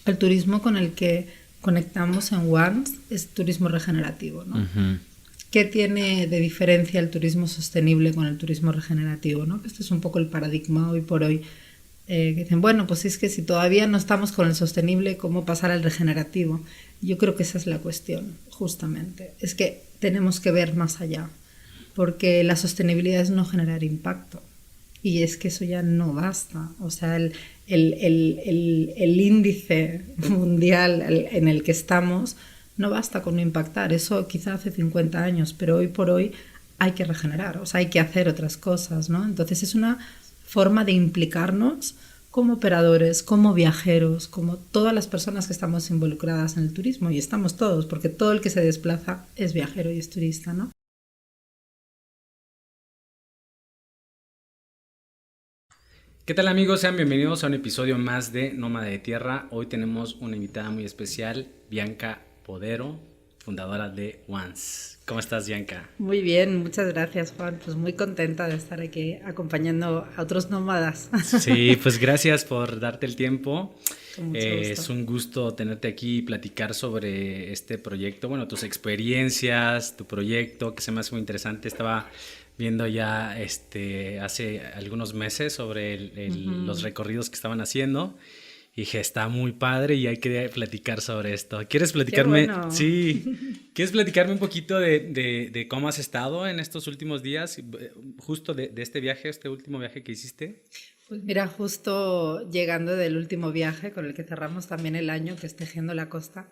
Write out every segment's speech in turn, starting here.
el turismo con el que conectamos en Once es turismo regenerativo, ¿no? Uh-huh. ¿Qué tiene de diferencia el turismo sostenible con el turismo regenerativo, ¿no? Este es un poco el paradigma hoy por hoy. Que dicen, bueno, pues es que si todavía no estamos con el sostenible, ¿cómo pasar al regenerativo? Yo creo que esa es la cuestión, justamente. Es que tenemos que ver más allá, porque la sostenibilidad es no generar impacto. Y es que eso ya no basta. O sea, el índice mundial en el que estamos no basta con no impactar. Eso quizá hace 50 años, pero hoy por hoy hay que regenerar, o sea, hay que hacer otras cosas, ¿no? Entonces es una forma de implicarnos como operadores, como viajeros, como todas las personas que estamos involucradas en el turismo, y estamos todos, porque todo el que se desplaza es viajero y es turista, ¿no? ¿Qué tal, amigos? Sean bienvenidos a un episodio más de Nómada de Tierra. Hoy tenemos una invitada muy especial, Bianca Podero, fundadora de Once. ¿Cómo estás, Bianca? Muy bien, muchas gracias, Juan. Pues muy contenta de estar aquí acompañando a otros nómadas. Sí, pues gracias por darte el tiempo. Con mucho gusto. Es un gusto tenerte aquí y platicar sobre este proyecto, bueno, tus experiencias, tu proyecto, que se me hace muy interesante. Estaba viendo ya hace algunos meses sobre los recorridos que estaban haciendo. Y dije, está muy padre y hay que platicar sobre esto. ¿Quieres platicarme? Qué bueno. Sí. ¿Quieres platicarme un poquito de cómo has estado en estos últimos días? Justo de este viaje, este último viaje que hiciste. Pues mira, justo llegando del último viaje con el que cerramos también el año, que es Tejiendo la Costa,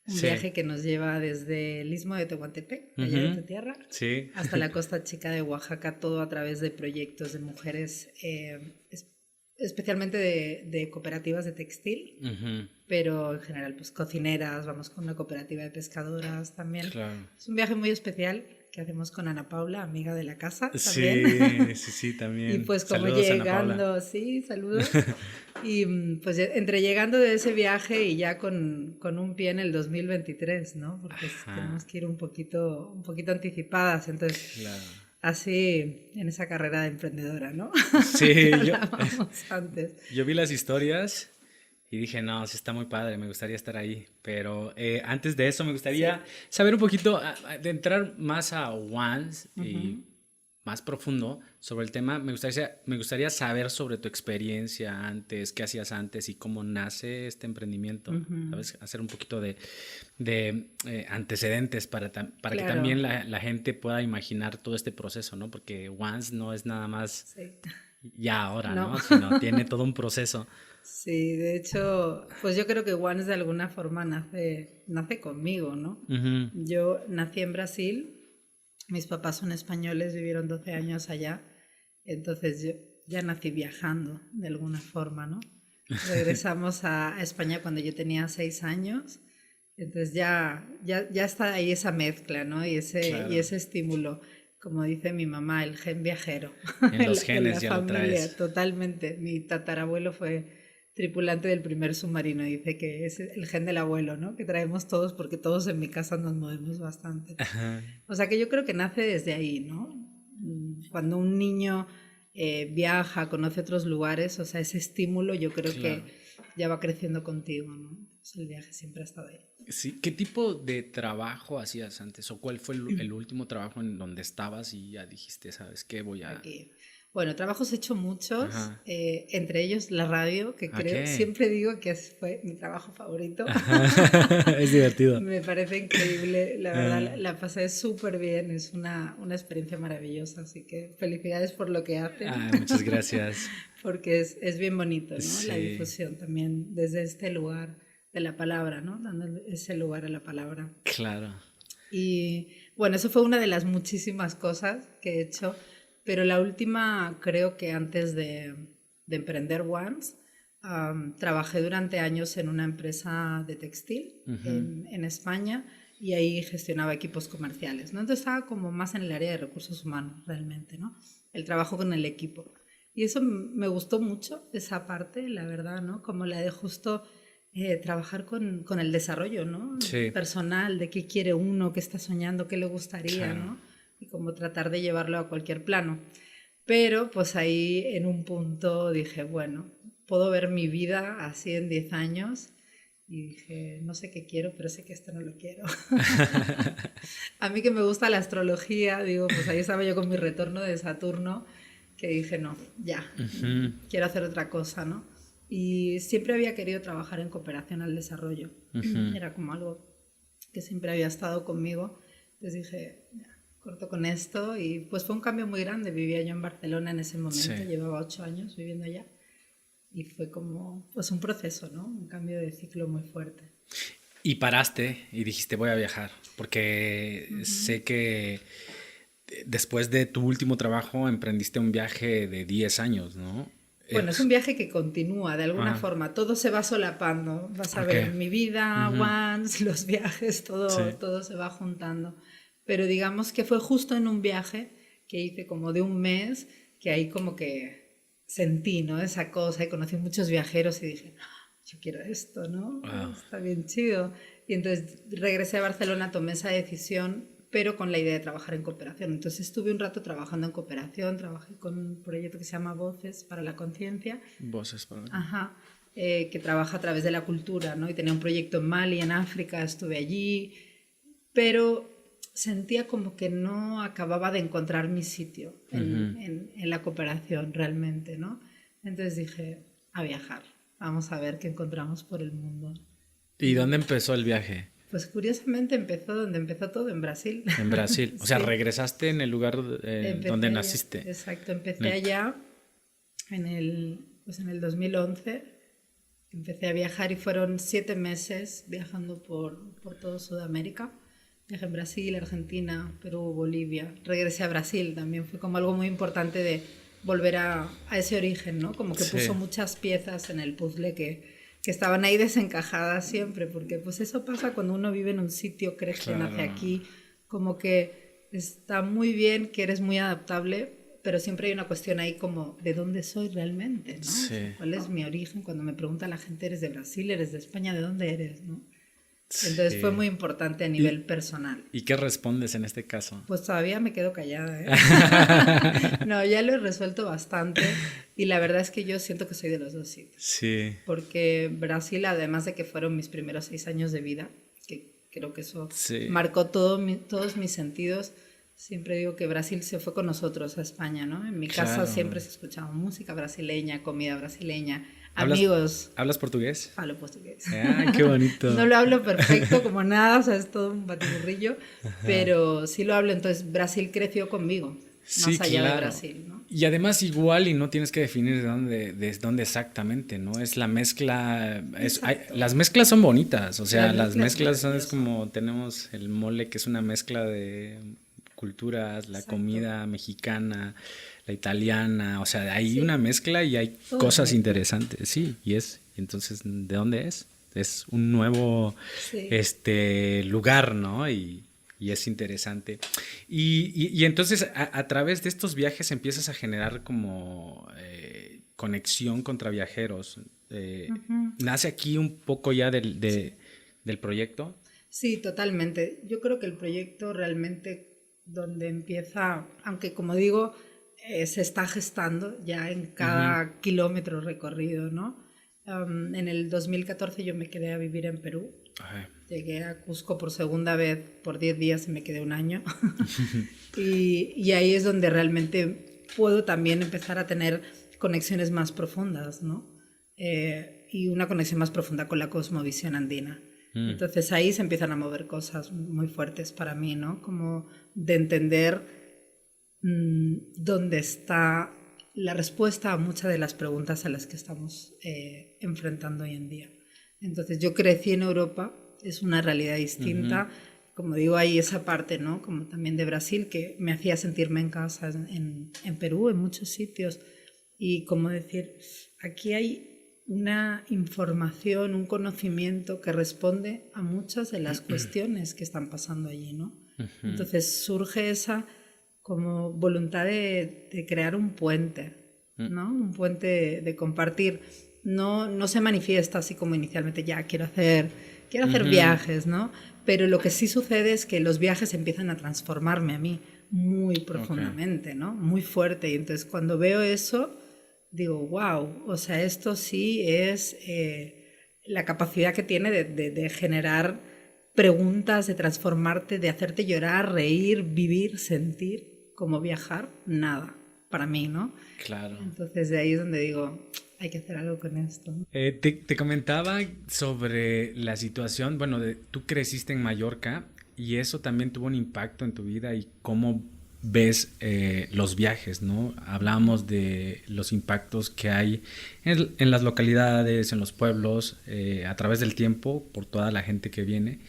un Sí. viaje que nos lleva desde el Istmo de Tehuantepec, allá de tu tierra, Sí. hasta la Costa Chica de Oaxaca, todo a través de proyectos de mujeres, especialmente de cooperativas de textil, pero en general pues cocineras, vamos con una cooperativa de pescadoras también. Claro. Es un viaje muy especial que hacemos con Ana Paula, amiga de la casa también. Sí, también. Y pues como Saludos, Ana llegando, Paula. sí, saludos. Y pues entre llegando de ese viaje y ya con un pie en el 2023, ¿no? Porque tenemos que ir un poquito anticipadas, entonces Claro. así en esa carrera de emprendedora, ¿no? Sí, Que hablábamos antes. yo vi las historias y dije, no, sí está muy padre, me gustaría estar ahí. Pero antes de eso me gustaría saber un poquito, de entrar más a Once y más profundo sobre el tema. Me gustaría saber sobre tu experiencia antes, qué hacías antes y cómo nace este emprendimiento. ¿Sabes? Hacer un poquito de antecedentes para que Claro. también la gente pueda imaginar todo este proceso, ¿no? Porque Once no es nada más Sí. ya ahora, No. ¿no? Sino tiene todo un proceso. Sí, de hecho, pues yo creo que Once de alguna forma nace conmigo, ¿no? Yo nací en Brasil, mis papás son españoles, vivieron 12 años allá, entonces yo ya nací viajando de alguna forma, ¿no? Regresamos a España cuando yo tenía 6 años, entonces ya está ahí esa mezcla, ¿no? Claro. Y ese estímulo, como dice mi mamá, el gen viajero En los en genes la ya lo familia, traes. totalmente. Mi tatarabuelo fue tripulante del primer submarino, dice que es el gen del abuelo, ¿no? Que traemos todos porque todos en mi casa nos movemos bastante. Ajá. O sea que yo creo que nace desde ahí, ¿no? Cuando un niño viaja, conoce otros lugares, o sea, ese estímulo yo creo Claro. que ya va creciendo contigo, ¿no? Pues el viaje siempre ha estado ahí. Sí, ¿qué tipo de trabajo hacías antes? ¿O cuál fue el último trabajo en donde estabas y ya dijiste, ¿sabes qué? Voy a... Aquí. Bueno, trabajos he hecho muchos, Ajá. entre ellos la radio, que creo, Ok. siempre digo que fue mi trabajo favorito. Es divertido. Me parece increíble, la verdad Ah, la pasé súper bien, es una experiencia maravillosa, así que felicidades por lo que hacen, muchas gracias. porque es bien bonito, ¿no? La Sí, difusión también desde este lugar de la palabra, ¿no? Dando ese lugar a la palabra. claro. Y bueno, eso fue una de las muchísimas cosas que he hecho, pero la última creo que antes de emprender Once, trabajé durante años en una empresa de textil en España y ahí gestionaba equipos comerciales, ¿no? Entonces estaba como más en el área de recursos humanos realmente, ¿no? El trabajo con el equipo. Y eso me gustó mucho, esa parte, la verdad, ¿no? Como la de justo trabajar con el desarrollo, ¿no? Sí, Personal, de qué quiere uno, qué está soñando, qué le gustaría, claro. ¿no? Y como tratar de llevarlo a cualquier plano. Pero pues ahí en un punto dije, bueno, puedo ver mi vida así en 10 años Y dije, no sé qué quiero, pero sé que esto no lo quiero. A mí que me gusta la astrología, digo, pues ahí estaba yo con mi retorno de Saturno, que dije, no, ya, quiero hacer otra cosa, ¿no? Y siempre había querido trabajar en cooperación al desarrollo. Era como algo que siempre había estado conmigo. Entonces dije, ya, corto con esto. Y pues fue un cambio muy grande. Vivía yo en Barcelona en ese momento, Sí. llevaba 8 años viviendo allá. Y fue como, pues un proceso, ¿no? Un cambio de ciclo muy fuerte. Y paraste y dijiste, voy a viajar, porque sé que después de tu último trabajo emprendiste un viaje de 10 años, ¿no? Bueno, es un viaje que continúa de alguna Ah, forma, todo se va solapando, vas a ok. ver, mi vida, Once, los viajes, Sí. todo se va juntando. Pero digamos que fue justo en un viaje que hice como de un mes, que ahí como que sentí, ¿no? Esa cosa y conocí muchos viajeros y dije, "Ah, yo quiero esto, ¿no? Wow. Está bien chido". Y entonces regresé a Barcelona, tomé esa decisión, pero con la idea de trabajar en cooperación. Entonces estuve un rato trabajando en cooperación, trabajé con un proyecto que se llama Voces para la Conciencia, Voces para... ajá, que trabaja a través de la cultura, ¿no? Y tenía un proyecto en Mali, en África, estuve allí, pero sentía como que no acababa de encontrar mi sitio en la cooperación realmente, ¿no? Entonces dije, a viajar, vamos a ver qué encontramos por el mundo. ¿Y dónde empezó el viaje? Pues curiosamente empezó donde empezó todo, en Brasil. En Brasil. O sea, Sí, regresaste en el lugar donde empecé allá, naciste. exacto, En empecé el- allá pues en el 2011. Empecé a viajar y fueron 7 meses viajando por todo Sudamérica. Viajé en Brasil, Argentina, Perú, Bolivia. Regresé a Brasil, también fue como algo muy importante de volver a ese origen, ¿no? Como que puso Sí, muchas piezas en el puzzle que estaban ahí desencajadas siempre, porque pues eso pasa cuando uno vive en un sitio, crece, nace claro. aquí, como que está muy bien, que eres muy adaptable, pero siempre hay una cuestión ahí como de dónde soy realmente, ¿no? O sea, Sí, ¿cuál es mi origen? Cuando me pregunta la gente, ¿eres de Brasil? ¿Eres de España? ¿De dónde eres? ¿No? Entonces fue sí. muy importante a nivel ¿Y, personal. y qué respondes en este caso? Pues todavía me quedo callada, ¿eh? No, ya lo he resuelto bastante y la verdad es que yo siento que soy de los dos sitios. Sí, Porque Brasil, además de que fueron mis primeros 6 años de vida, que creo que eso sí, marcó todos mis sentidos, siempre digo que Brasil se fue con nosotros a España, ¿no? En mi casa claro. siempre se escuchaba música brasileña, comida brasileña, ¿Hablas, amigos. ¿hablas portugués? Hablo portugués. Ah, qué No bonito. lo hablo perfecto como nada, o sea, es todo un batiburrillo, pero sí lo hablo. Entonces, Brasil creció conmigo, Sí, más allá de claro. Brasil, ¿no? Y además igual y no tienes que definir de dónde exactamente, ¿no? Es la mezcla, Exacto. las mezclas son bonitas, o sea, Las las mezclas mezclas son, es maravillosas. como tenemos el mole que es una mezcla de culturas, la Exacto. comida mexicana, la italiana, o sea, hay una Sí, mezcla y hay todo es cosas mezcla. interesantes, sí, entonces, ¿de dónde es? Es un nuevo, Sí. lugar, ¿no? Y es interesante. Y entonces a través de estos viajes empiezas a generar como conexión contra viajeros. Nace aquí un poco ya Sí. del proyecto. Sí, totalmente. Yo creo que el proyecto realmente donde empieza, aunque como digo, se está gestando ya en Ujú. cada kilómetro recorrido, ¿no? En el 2014 yo me quedé a vivir en Perú. Ay, Llegué a Cusco por segunda vez por 10 días y me quedé un año. Y ahí es donde realmente puedo también empezar a tener conexiones más profundas, ¿no? Y una conexión más profunda con la cosmovisión andina. mm, Entonces ahí se empiezan a mover cosas muy fuertes para mí, ¿no? Como de entender dónde está la respuesta a muchas de las preguntas a las que estamos enfrentando hoy en día. Entonces yo crecí en Europa, es una realidad ujú. distinta. Como digo, hay esa parte, ¿no? Como también de Brasil, que me hacía sentirme en casa en Perú, en muchos sitios. Y como decir, aquí hay una información, un conocimiento que responde a muchas de las cuestiones que están pasando allí, ¿no? Entonces surge esa como voluntad de crear un puente, ¿no? Un puente de compartir. No, no se manifiesta así como inicialmente, ya quiero hacer Ujú. viajes, ¿no? Pero lo que sí sucede es que los viajes empiezan a transformarme a mí muy Ok. profundamente, ¿no? Muy fuerte. Y entonces cuando veo eso, digo, wow, o sea, esto sí es la capacidad que tiene de generar preguntas, de transformarte, de hacerte llorar, reír, vivir, sentir, como viajar, nada, para mí, ¿no? Claro. Entonces de ahí es donde digo, hay que hacer algo con esto. Te comentaba sobre la situación, bueno, tú creciste en Mallorca y eso también tuvo un impacto en tu vida y cómo ves los viajes, ¿no? Hablábamos de los impactos que hay en las localidades, en los pueblos, a través del tiempo, por toda la gente que viene.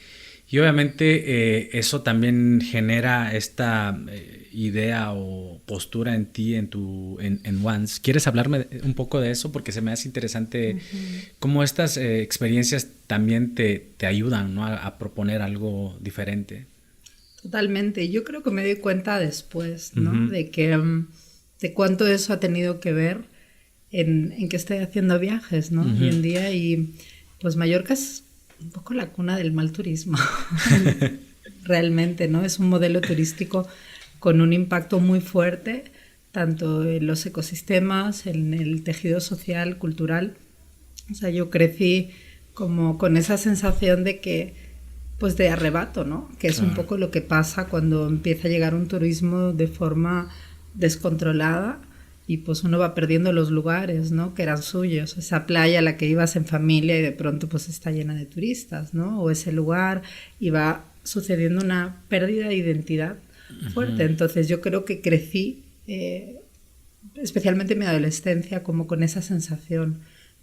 Y obviamente eso también genera esta idea o postura en ti, en Once. ¿Quieres hablarme un poco de eso? Porque se me hace interesante cómo estas experiencias también te ayudan, ¿no? a proponer algo diferente. Totalmente. Yo creo que me doy cuenta después, ¿no? De que de cuánto eso ha tenido que ver en que estoy haciendo viajes, ¿no? Hoy en día, y pues Mallorca es un poco la cuna del mal turismo. Realmente, ¿no? Es un modelo turístico con un impacto muy fuerte, tanto en los ecosistemas, en el tejido social, cultural. O sea, yo crecí como con esa sensación de que pues de arrebato, ¿no? Que es un poco lo que pasa cuando empieza a llegar un turismo de forma descontrolada y pues uno va perdiendo los lugares, ¿no? Que eran suyos. Esa playa a la que ibas en familia y de pronto pues está llena de turistas, ¿no? O ese lugar, y va sucediendo una pérdida de identidad fuerte. Entonces yo creo que crecí, especialmente en mi adolescencia, como con esa sensación.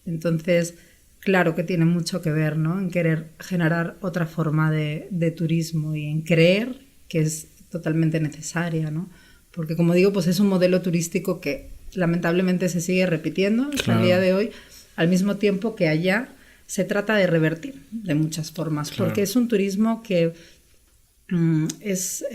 Entonces, claro que tiene mucho que ver, ¿no? En querer generar otra forma de turismo y en creer que es totalmente necesaria, ¿no? Porque, como digo, pues es un modelo turístico que lamentablemente se sigue repitiendo hasta el día de hoy, al mismo tiempo que allá se trata de revertir de muchas formas, porque es un turismo que es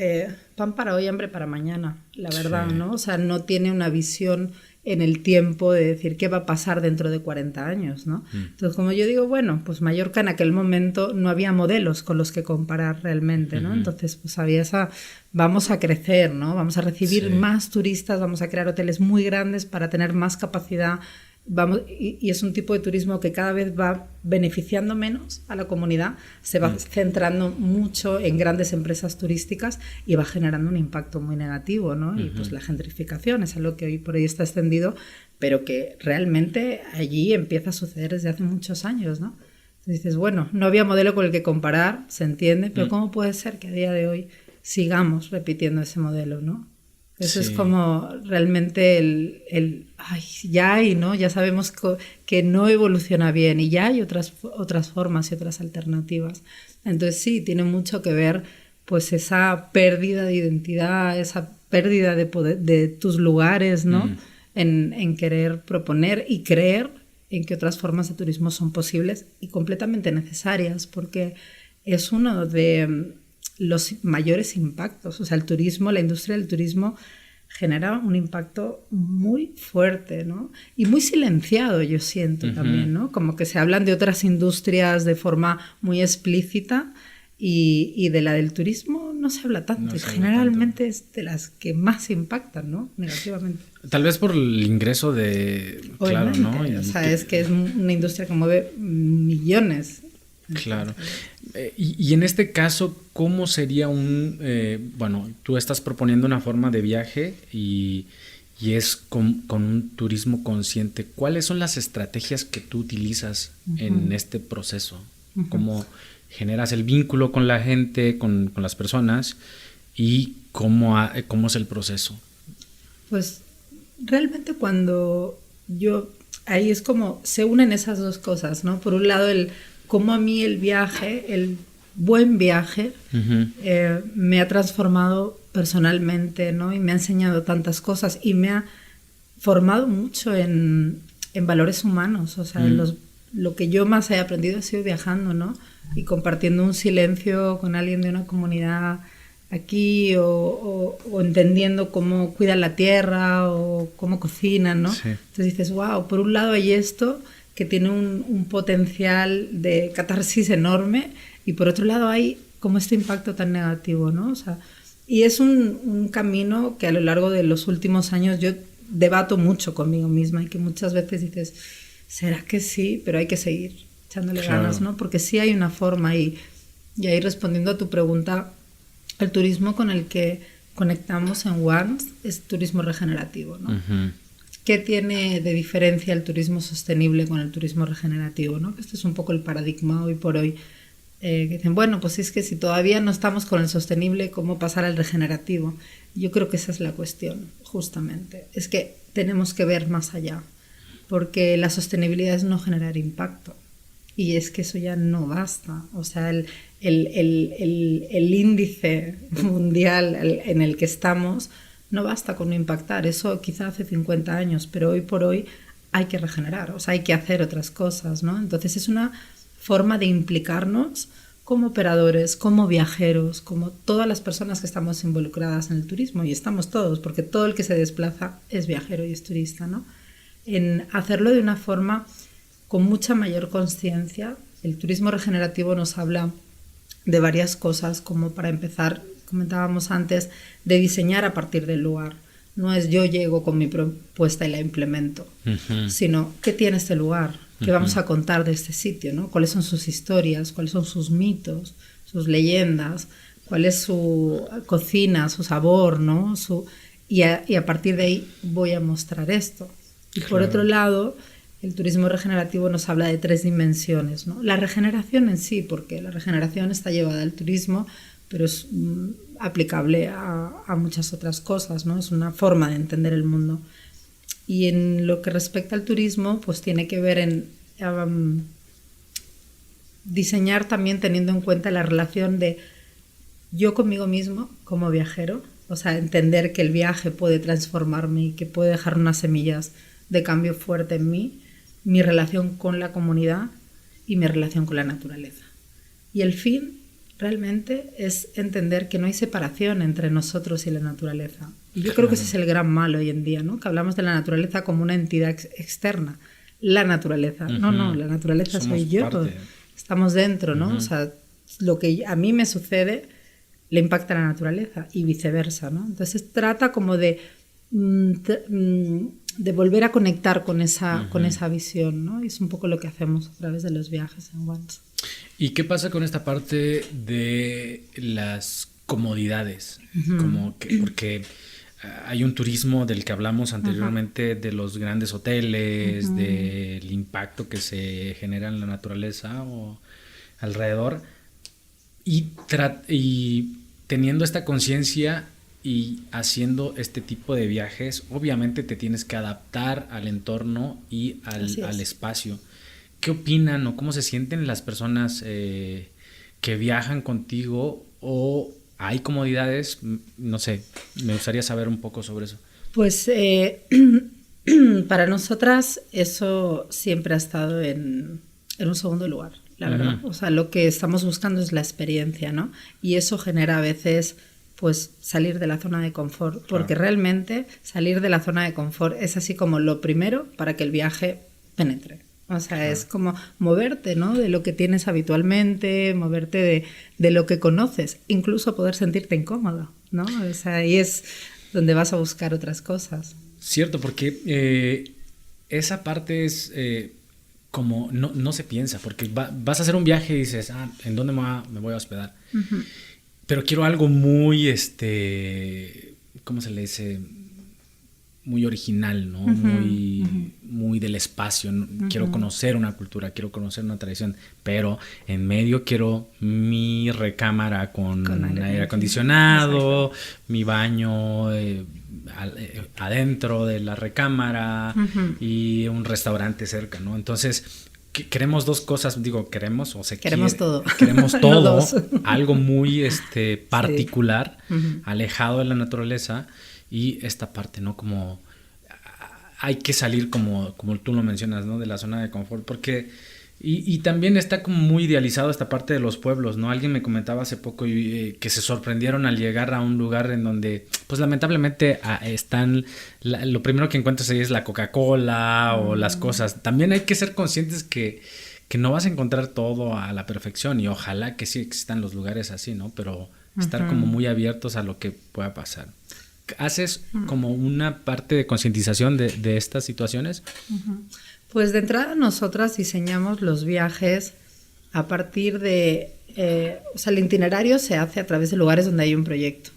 pan para hoy, hambre para mañana, la verdad, ¿no? O sea, no tiene una visión en el tiempo de decir qué va a pasar dentro de 40 años, ¿no? Entonces, como yo digo, bueno, pues Mallorca en aquel momento no había modelos con los que comparar realmente, ¿no? Entonces, pues había vamos a crecer, ¿no? Vamos a recibir más turistas, vamos a crear hoteles muy grandes para tener más capacidad. Y es un tipo de turismo que cada vez va beneficiando menos a la comunidad, se va centrando mucho en grandes empresas turísticas y va generando un impacto muy negativo, ¿no? Y pues la gentrificación es algo que hoy por hoy está extendido, pero que realmente allí empieza a suceder desde hace muchos años, ¿no? Entonces dices, bueno, no había modelo con el que comparar, se entiende, pero ¿cómo puede ser que a día de hoy sigamos repitiendo ese modelo, ¿no? Eso es como realmente ay, ya hay, ¿no? Ya sabemos que no evoluciona bien y ya hay otras formas y otras alternativas. Entonces sí, tiene mucho que ver pues esa pérdida de identidad, esa pérdida de poder, de tus lugares, ¿no? En querer proponer y creer en que otras formas de turismo son posibles y completamente necesarias, porque es uno de los mayores impactos. O sea, el turismo, la industria del turismo genera un impacto muy fuerte, ¿no? Y muy silenciado, yo siento también, ¿no? Como que se hablan de otras industrias de forma muy explícita y de la del turismo no se habla tanto. Y generalmente es de las que más impactan, ¿no? Negativamente. Tal vez por el ingreso de... Obviamente, claro, ¿no? O sea, es que es una industria que mueve millones. Claro. Y en este caso, ¿cómo sería bueno, tú estás proponiendo una forma de viaje y es con un turismo consciente? ¿Cuáles son las estrategias que tú utilizas en este proceso? ¿Cómo generas el vínculo con la gente, con las personas y cómo es el proceso? Pues realmente cuando ahí es como se unen esas dos cosas, ¿no? Por un lado cómo a mí el viaje, el buen viaje, me ha transformado personalmente, ¿no? Y me ha enseñado tantas cosas y me ha formado mucho en valores humanos. O sea, lo que yo más he aprendido ha sido viajando, ¿no? Y compartiendo un silencio con alguien de una comunidad aquí o entendiendo cómo cuidan la tierra o cómo cocinan, ¿no? Sí. Entonces dices, wow, por un lado hay esto que tiene un potencial de catarsis enorme y por otro lado hay como este impacto tan negativo, ¿no? O sea, y es un camino que a lo largo de los últimos años yo debato mucho conmigo misma y que muchas veces dices, ¿será que sí? Pero hay que seguir. echándole Claro. ganas, ¿no? Porque sí hay una forma y ahí respondiendo a tu pregunta, el turismo con el que conectamos en Once es turismo regenerativo, ¿no? Ujú. ¿Qué tiene de diferencia el turismo sostenible con el turismo regenerativo, ¿no? Este es un poco el paradigma hoy por hoy. Que dicen, bueno, pues es que si todavía no estamos con el sostenible, ¿cómo pasar al regenerativo? Yo creo que esa es la cuestión, justamente. Es que tenemos que ver más allá, porque la sostenibilidad es no generar impacto. Y es que eso ya no basta. O sea, el índice mundial en el que estamos no basta con no impactar. Eso quizá hace 50 años, pero hoy por hoy hay que regenerar, o sea, hay que hacer otras cosas, ¿no? Entonces es una forma de implicarnos como operadores, como viajeros, como todas las personas que estamos involucradas en el turismo, y estamos todos, porque todo el que se desplaza es viajero y es turista, ¿no? En hacerlo de una forma con mucha mayor conciencia. El turismo regenerativo nos habla de varias cosas, como para empezar, comentábamos antes, de diseñar a partir del lugar. No es yo llego con mi propuesta y la implemento, sino qué tiene este lugar, qué vamos a contar de este sitio, ¿no? Cuáles son sus historias, cuáles son sus mitos, sus leyendas, cuál es su cocina, su sabor, ¿no? Y a partir de ahí voy a mostrar esto. Y por otro lado, el turismo regenerativo nos habla de 3 dimensiones, ¿no? La regeneración en sí, porque la regeneración está llevada al turismo, pero es aplicable a muchas otras cosas, ¿no? Es una forma de entender el mundo. Y en lo que respecta al turismo, pues tiene que ver en diseñar también teniendo en cuenta la relación de yo conmigo mismo como viajero, o sea, entender que el viaje puede transformarme y que puede dejar unas semillas de cambio fuerte en mí, mi relación con la comunidad y mi relación con la naturaleza. Y el fin realmente es entender que no hay separación entre nosotros y la naturaleza. Y yo creo que ese es el gran mal hoy en día, ¿no? Que hablamos de la naturaleza como una entidad externa. La naturaleza. No, la naturaleza Somos soy yo. parte. Estamos dentro, ¿no? O sea, lo que a mí me sucede le impacta a la naturaleza y viceversa, ¿no? Entonces trata como de volver a conectar con esa visión, ¿no? Y es un poco lo que hacemos a través de los viajes en Once. ¿Y qué pasa con esta parte de las comodidades? Como que, porque hay un turismo del que hablamos anteriormente, de los grandes hoteles, del impacto que se genera en la naturaleza o alrededor. Y teniendo esta conciencia y haciendo este tipo de viajes, obviamente te tienes que adaptar al entorno y al espacio. ¿Qué opinan o cómo se sienten las personas que viajan contigo, o hay comodidades? No sé, me gustaría saber un poco sobre eso. Pues para nosotras eso siempre ha estado en un segundo lugar, la verdad. O sea, lo que estamos buscando es la experiencia, ¿no? Y eso genera a veces pues salir de la zona de confort, porque realmente salir de la zona de confort es así como lo primero para que el viaje penetre. O sea, es como moverte, ¿no? De lo que tienes habitualmente, moverte de lo que conoces, incluso poder sentirte incómodo, ¿no? O sea, ahí es donde vas a buscar otras cosas. Cierto, porque esa parte es como no se piensa, porque vas a hacer un viaje y dices, ¿en dónde me voy a hospedar? Pero quiero algo muy, ¿cómo se le dice? Muy original, ¿no? Muy del espacio. Quiero conocer una cultura, quiero conocer una tradición, pero en medio quiero mi recámara con aire acondicionado, mi baño adentro de la recámara y un restaurante cerca, ¿no? Entonces queremos dos cosas, queremos o queremos todo. Queremos todo, no algo muy particular, alejado de la naturaleza. Y esta parte, ¿no? Como hay que salir, como tú lo mencionas, ¿no? De la zona de confort, porque y también está como muy idealizado esta parte de los pueblos, ¿no? Alguien me comentaba hace poco que se sorprendieron al llegar a un lugar en donde, pues lamentablemente están, lo primero que encuentras ahí es la Coca-Cola o las cosas. También hay que ser conscientes que no vas a encontrar todo a la perfección, y ojalá que sí existan los lugares así, ¿no? Pero estar como muy abiertos a lo que pueda pasar. ¿Haces como una parte de concientización de estas situaciones? Pues de entrada nosotras diseñamos los viajes a partir de... o sea, el itinerario se hace a través de lugares donde hay un proyecto.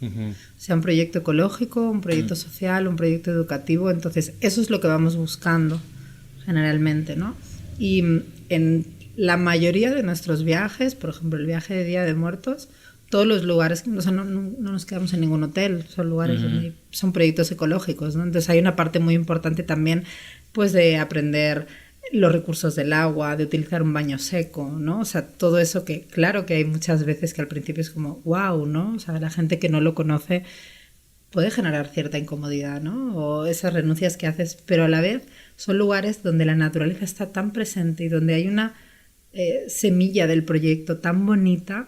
Sea un proyecto ecológico, un proyecto social, un proyecto educativo. Entonces, eso es lo que vamos buscando generalmente, ¿no? Y en la mayoría de nuestros viajes, por ejemplo, el viaje de Día de Muertos, todos los lugares, o sea, no nos quedamos en ningún hotel, son lugares donde son proyectos ecológicos, ¿no? Entonces hay una parte muy importante también, pues, de aprender los recursos del agua, de utilizar un baño seco, ¿no? O sea, todo eso que, claro que hay muchas veces que al principio es como, wow, ¿no? O sea, la gente que no lo conoce puede generar cierta incomodidad, ¿no? O esas renuncias que haces, pero a la vez son lugares donde la naturaleza está tan presente y donde hay una semilla del proyecto tan bonita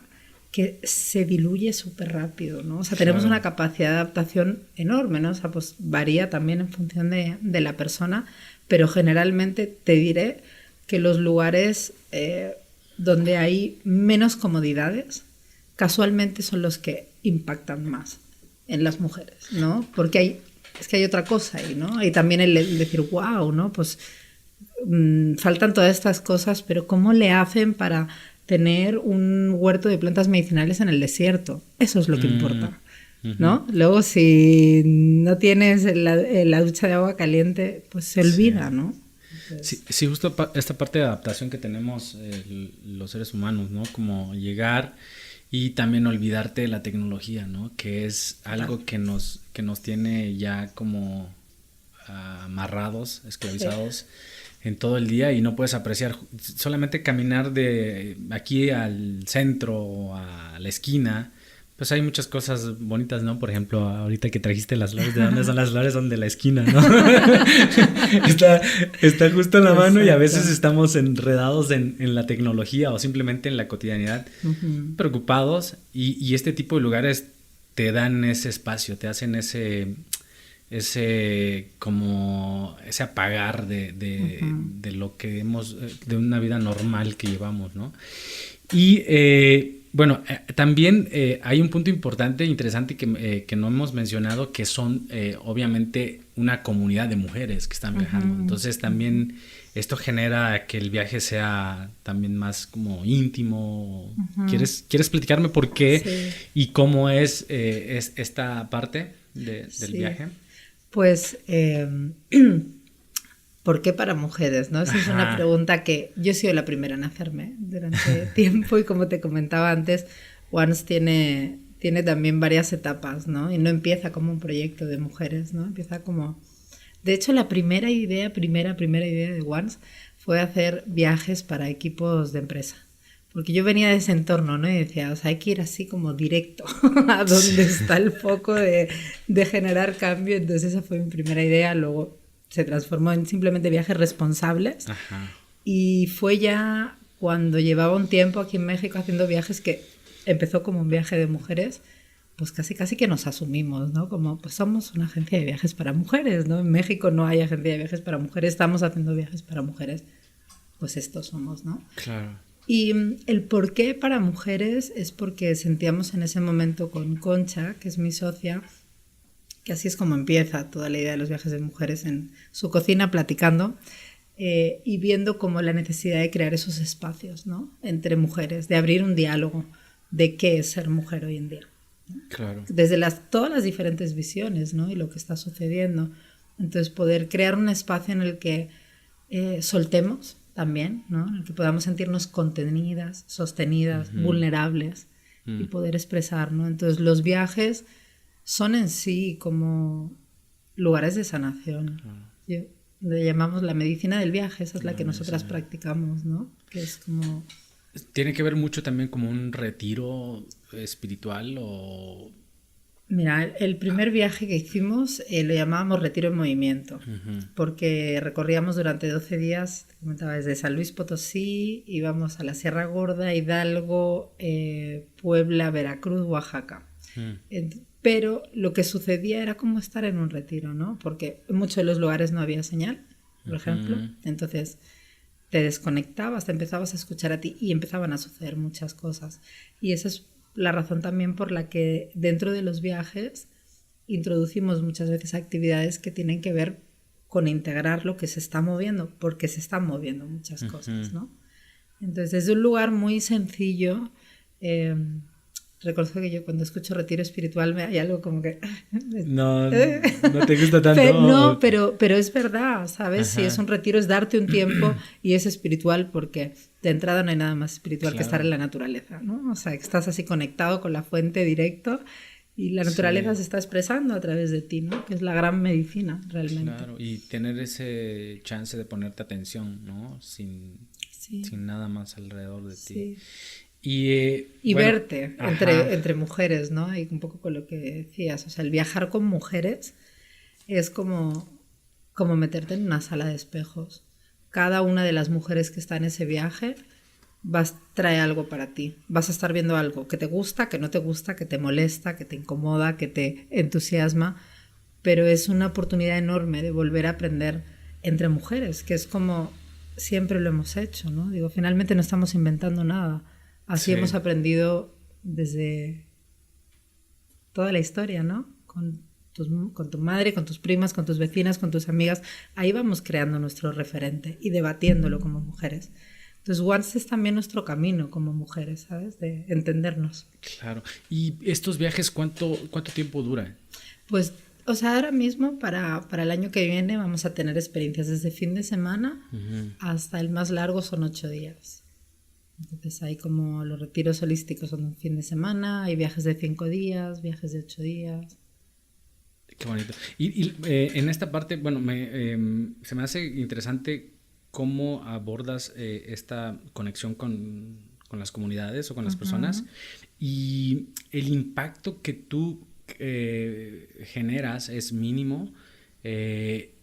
que se diluye súper rápido, ¿no? O sea, tenemos una capacidad de adaptación enorme, ¿no? O sea, pues varía también en función de la persona, pero generalmente te diré que los lugares donde hay menos comodidades casualmente son los que impactan más en las mujeres, ¿no? Porque es que hay otra cosa ahí, ¿no? Hay también el decir, wow, ¿no? Pues faltan todas estas cosas, pero ¿cómo le hacen para tener un huerto de plantas medicinales en el desierto? Eso es lo que importa, ¿no? Luego, si no tienes la ducha de agua caliente, pues se olvida, ¿no? Entonces... Sí, justo esta parte de adaptación que tenemos los seres humanos, ¿no? Como llegar y también olvidarte de la tecnología, ¿no? Que es algo que nos tiene ya como amarrados, esclavizados en todo el día, y no puedes apreciar. Solamente caminar de aquí al centro o a la esquina, pues hay muchas cosas bonitas, ¿no? Por ejemplo, ahorita que trajiste las flores, ¿de dónde son las flores? Son de la esquina, ¿no? está justo en la mano. Exacto. Y a veces estamos enredados en la tecnología o simplemente en la cotidianidad, preocupados, y este tipo de lugares te dan ese espacio, te hacen ese apagar de lo que hemos, de una vida normal que llevamos, ¿no? Y bueno, también hay un punto importante, interesante que no hemos mencionado, que son obviamente una comunidad de mujeres que están viajando. Entonces también esto genera que el viaje sea también más como íntimo. ¿Quieres platicarme por qué y cómo es esta parte del viaje? Pues, ¿por qué para mujeres? ¿No? Esa es una pregunta que yo he sido la primera en hacerme durante tiempo, y como te comentaba antes, Once tiene también varias etapas, ¿no? Y no empieza como un proyecto de mujeres, ¿no? Empieza como... De hecho, la primera idea de Once fue hacer viajes para equipos de empresa. Porque yo venía de ese entorno, ¿no? Y decía, o sea, hay que ir así como directo a donde está el foco de generar cambio. Entonces esa fue mi primera idea. Luego se transformó en simplemente viajes responsables. Y fue ya cuando llevaba un tiempo aquí en México haciendo viajes, que empezó como un viaje de mujeres, pues casi que nos asumimos, ¿no? Como, pues somos una agencia de viajes para mujeres, ¿no? En México no hay agencia de viajes para mujeres, estamos haciendo viajes para mujeres, pues estos somos, ¿no? Claro. Y el por qué para mujeres es porque sentíamos en ese momento con Concha, que es mi socia, que así es como empieza toda la idea de los viajes de mujeres, en su cocina platicando y viendo como la necesidad de crear esos espacios, ¿no? Entre mujeres, de abrir un diálogo de qué es ser mujer hoy en día, ¿no? Claro. Desde todas las diferentes visiones, ¿no? Y lo que está sucediendo. Entonces poder crear un espacio en el que soltemos también, ¿no? En el que podamos sentirnos contenidas, sostenidas, vulnerables y poder expresar, ¿no? Entonces los viajes son en sí como lugares de sanación. Le llamamos la medicina del viaje, esa es la que nosotras practicamos, ¿no? Que es como... ¿Tiene que ver mucho también como un retiro espiritual o...? Mira, el primer viaje que hicimos lo llamábamos Retiro en Movimiento, porque recorríamos durante 12 días, te comentaba, desde San Luis Potosí, íbamos a la Sierra Gorda, Hidalgo, Puebla, Veracruz, Oaxaca. Pero lo que sucedía era como estar en un retiro, ¿no? Porque en muchos de los lugares no había señal, por ejemplo. Entonces te desconectabas, te empezabas a escuchar a ti y empezaban a suceder muchas cosas. Y esa es la razón también por la que dentro de los viajes introducimos muchas veces actividades que tienen que ver con integrar lo que se está moviendo, porque se están moviendo muchas cosas, ¿no? Entonces, es un lugar muy sencillo. Reconozco que yo cuando escucho retiro espiritual hay algo como que... No, no te gusta tanto. No, pero es verdad, ¿sabes? Si es Ajá. un retiro es darte un tiempo y es espiritual porque de entrada no hay nada más espiritual que estar Claro. en la naturaleza, ¿no? O sea, que estás así conectado con la fuente directo y la naturaleza Sí, se está expresando a través de ti, ¿no? Que es la gran medicina realmente. claro. Y tener ese chance de ponerte atención, ¿no? Sí, Sin nada más alrededor de ti. sí. Y Y bueno, verte ajá, entre mujeres, ¿no? Y un poco con lo que decías, o sea, el viajar con mujeres es como meterte en una sala de espejos. Cada una de las mujeres que está en ese viaje trae algo para ti. Vas a estar viendo algo que te gusta, que no te gusta, que te molesta, que te incomoda, que te entusiasma, pero es una oportunidad enorme de volver a aprender entre mujeres, que es como siempre lo hemos hecho, ¿no? Digo, finalmente no estamos inventando nada. Así hemos sí, aprendido desde toda la historia, ¿no? Con tu madre, con tus primas, con tus vecinas, con tus amigas. Ahí vamos creando nuestro referente y debatiéndolo como mujeres. Entonces, Once es también nuestro camino como mujeres, ¿sabes? De entendernos. claro. ¿Y estos viajes cuánto tiempo duran? Pues, o sea, ahora mismo para el año que viene vamos a tener experiencias desde fin de semana Ujú. hasta el más largo son 8 días. Entonces hay como los retiros holísticos son un fin de semana, hay viajes de 5 días, viajes de 8 días. Qué bonito. En esta parte, bueno, se me hace interesante cómo abordas esta conexión con las comunidades o con las personas Ujú. y el impacto que tú generas es mínimo. Eh,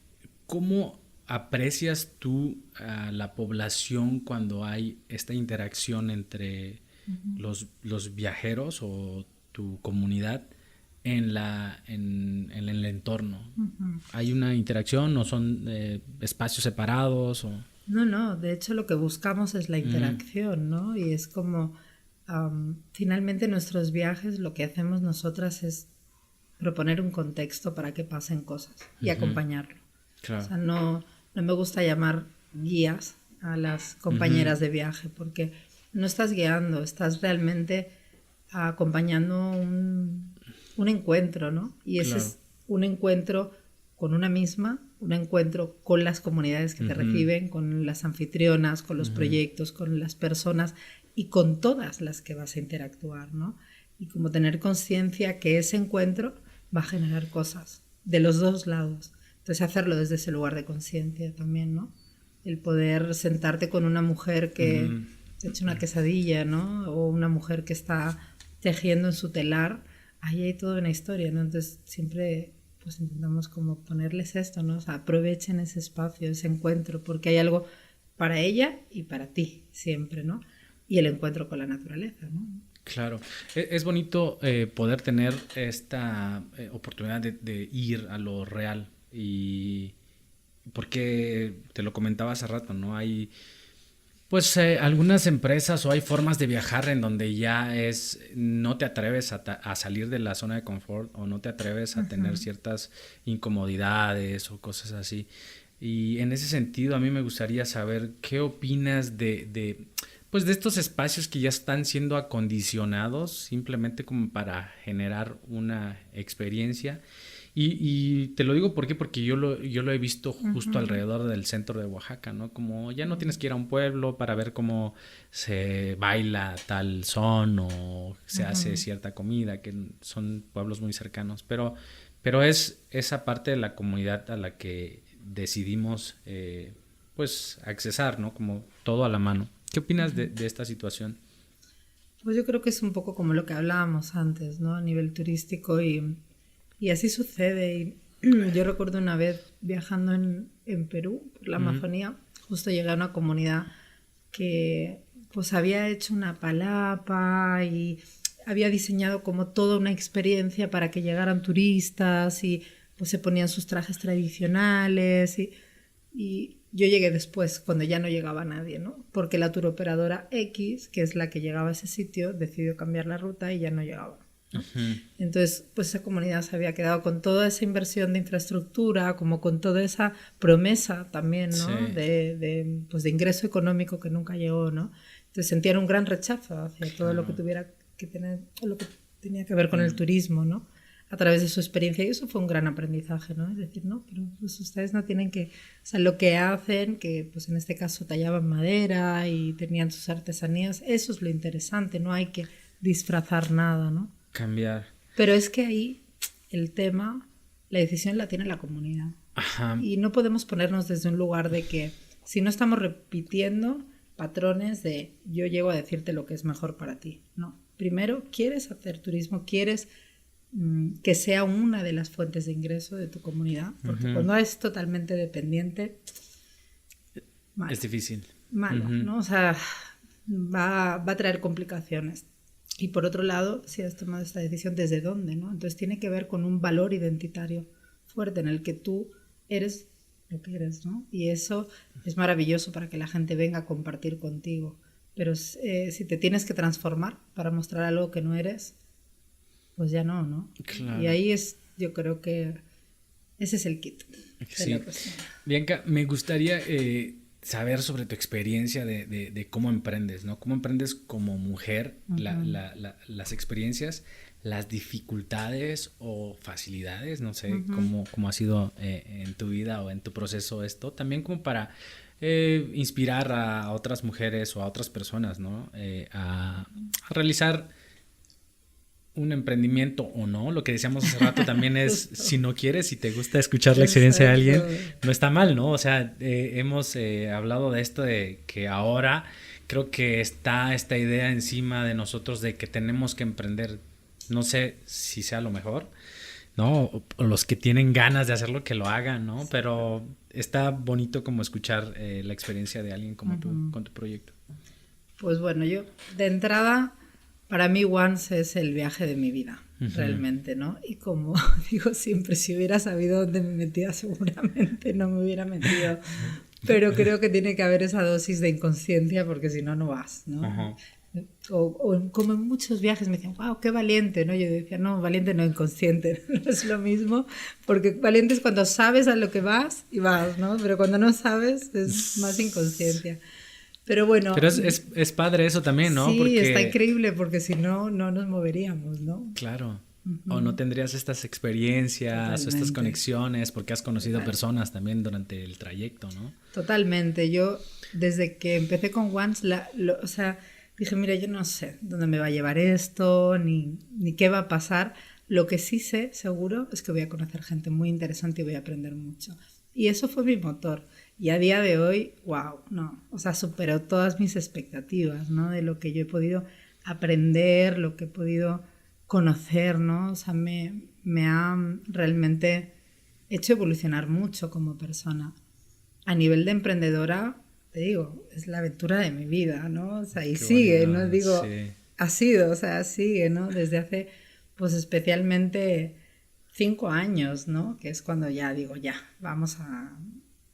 ¿Cómo aprecias tú a la población cuando hay esta interacción entre los viajeros o tu comunidad en el entorno? ¿Hay una interacción o son espacios separados? O... No, no, de hecho lo que buscamos es la Mm, interacción, ¿no? Y es como, finalmente nuestros viajes lo que hacemos nosotras es proponer un contexto para que pasen cosas y ujú, acompañarlo. O claro. sea, no me gusta llamar guías a las Ujú, compañeras de viaje porque no estás guiando, estás realmente acompañando un encuentro, ¿no? Y ese claro. es un encuentro con una misma, un encuentro con las comunidades que te Ujú, reciben, con las anfitrionas, con los ujú, proyectos, con las personas y con todas las que vas a interactuar, ¿no? Y como tener conciencia que ese encuentro va a generar cosas de los dos lados. Entonces hacerlo desde ese lugar de conciencia también, ¿no? El poder sentarte con una mujer que ujú. te echa una quesadilla, ¿no? O una mujer que está tejiendo en su telar, ahí hay toda una historia, ¿no? Entonces siempre pues intentamos como ponerles esto, ¿no? O sea, aprovechen ese espacio, ese encuentro, porque hay algo para ella y para ti siempre, ¿no? Y el encuentro con la naturaleza, ¿no? Claro, es bonito poder tener esta oportunidad de ir a lo real y porque te lo comentaba hace rato, ¿no? Hay pues algunas empresas o hay formas de viajar en donde ya es, no te atreves a salir de la zona de confort o no te atreves a tener ciertas incomodidades o cosas así. Y en ese sentido a mí me gustaría saber qué opinas pues de estos espacios que ya están siendo acondicionados simplemente como para generar una experiencia y te lo digo porque yo lo he visto justo Ujú. alrededor del centro de Oaxaca, ¿no? Como ya no tienes que ir a un pueblo para ver cómo se baila tal son o se hace Ujú. cierta comida, que son pueblos muy cercanos, pero es esa parte de la comunidad a la que decidimos pues accesar, ¿no? Como todo a la mano. ¿Qué opinas de esta situación? Pues yo creo que es un poco como lo que hablábamos antes, ¿no? A nivel turístico y así sucede. Y yo recuerdo una vez viajando en Perú, por la Ujú, Amazonía, justo llegué a una comunidad que pues había hecho una palapa y había diseñado como toda una experiencia para que llegaran turistas y pues se ponían sus trajes tradicionales y yo llegué después, cuando ya no llegaba nadie, ¿no? Porque la turoperadora X, que es la que llegaba a ese sitio, decidió cambiar la ruta y ya no llegaba. ¿no? Entonces, pues esa comunidad se había quedado con toda esa inversión de infraestructura, como con toda esa promesa también, ¿no? Sí. Pues de ingreso económico que nunca llegó, ¿no? Entonces sentían un gran rechazo hacia todo lo que tuviera que tener, o lo que tenía que ver con el turismo, ¿no? A través de su experiencia, y eso fue un gran aprendizaje, ¿no? Es decir, no, pero pues ustedes no tienen que, o sea, lo que hacen, que pues en este caso tallaban madera y tenían sus artesanías, eso es lo interesante, no hay que disfrazar nada, ¿no? Cambiar. Pero es que ahí el tema, la decisión la tiene la comunidad. Ajá. Y no podemos ponernos desde un lugar de que si no estamos repitiendo patrones de yo llego a decirte lo que es mejor para ti, no. Primero, quieres hacer turismo, quieres que sea una de las fuentes de ingreso de tu comunidad, porque cuando es totalmente dependiente, malo, Es difícil. malo, ¿no? O sea, va a traer complicaciones. Y por otro lado, si has tomado esta decisión, ¿desde dónde, no? Entonces tiene que ver con un valor identitario fuerte en el que tú eres lo que eres, ¿no? Y eso es maravilloso para que la gente venga a compartir contigo. Pero si te tienes que transformar para mostrar algo que no eres, pues ya no, ¿no? Claro. Y ahí es, yo creo que ese es el kit. Sí. Bianca, me gustaría saber sobre tu experiencia de cómo emprendes, ¿no? Cómo emprendes como mujer, las experiencias, las dificultades o facilidades, no sé cómo ha sido en tu vida o en tu proceso esto, también como para inspirar a otras mujeres o a otras personas, ¿no? A realizar un emprendimiento o no, lo que decíamos hace rato también es si no quieres, si te gusta escuchar la experiencia de alguien, no está mal, ¿no? O sea, hemos hablado de esto de que ahora creo que está esta idea encima de nosotros de que tenemos que emprender, no sé si sea lo mejor, ¿no? O los que tienen ganas de hacerlo que lo hagan, ¿no? Pero está bonito como escuchar la experiencia de alguien como tú con tu proyecto. Pues bueno, yo de entrada, para mí Once es el viaje de mi vida, realmente, ¿no? Y como digo siempre, si hubiera sabido dónde me metía, seguramente no me hubiera metido. Pero creo que tiene que haber esa dosis de inconsciencia porque si no, no vas, ¿no? O como en muchos viajes me decían, wow, qué valiente, ¿no? Yo decía, no, valiente no, inconsciente, no es lo mismo, porque valiente es cuando sabes a lo que vas y vas, ¿no? Pero cuando no sabes es más inconsciencia. Pero bueno. Pero es padre eso también, ¿no? Sí, porque está increíble porque si no, no nos moveríamos, ¿no? Claro. O no tendrías estas experiencias o estas conexiones porque has conocido personas también durante el trayecto, ¿no? Totalmente. Yo, desde que empecé con Once, o sea, dije, mira, yo no sé dónde me va a llevar esto, ni qué va a pasar. Lo que sí sé, seguro, es que voy a conocer gente muy interesante y voy a aprender mucho. Y eso fue mi motor. Y a día de hoy, wow, no, o sea, superó todas mis expectativas, ¿no? De lo que yo he podido aprender, lo que he podido conocer, ¿no? O sea, me ha realmente hecho evolucionar mucho como persona. A nivel de emprendedora, te digo, es la aventura de mi vida, ¿no? O sea, y Qué sigue, bonito, ¿no? Digo, sí. ha sido, o sea, sigue, ¿no? Desde hace, pues especialmente 5 años, ¿no? Que es cuando ya digo, ya, vamos a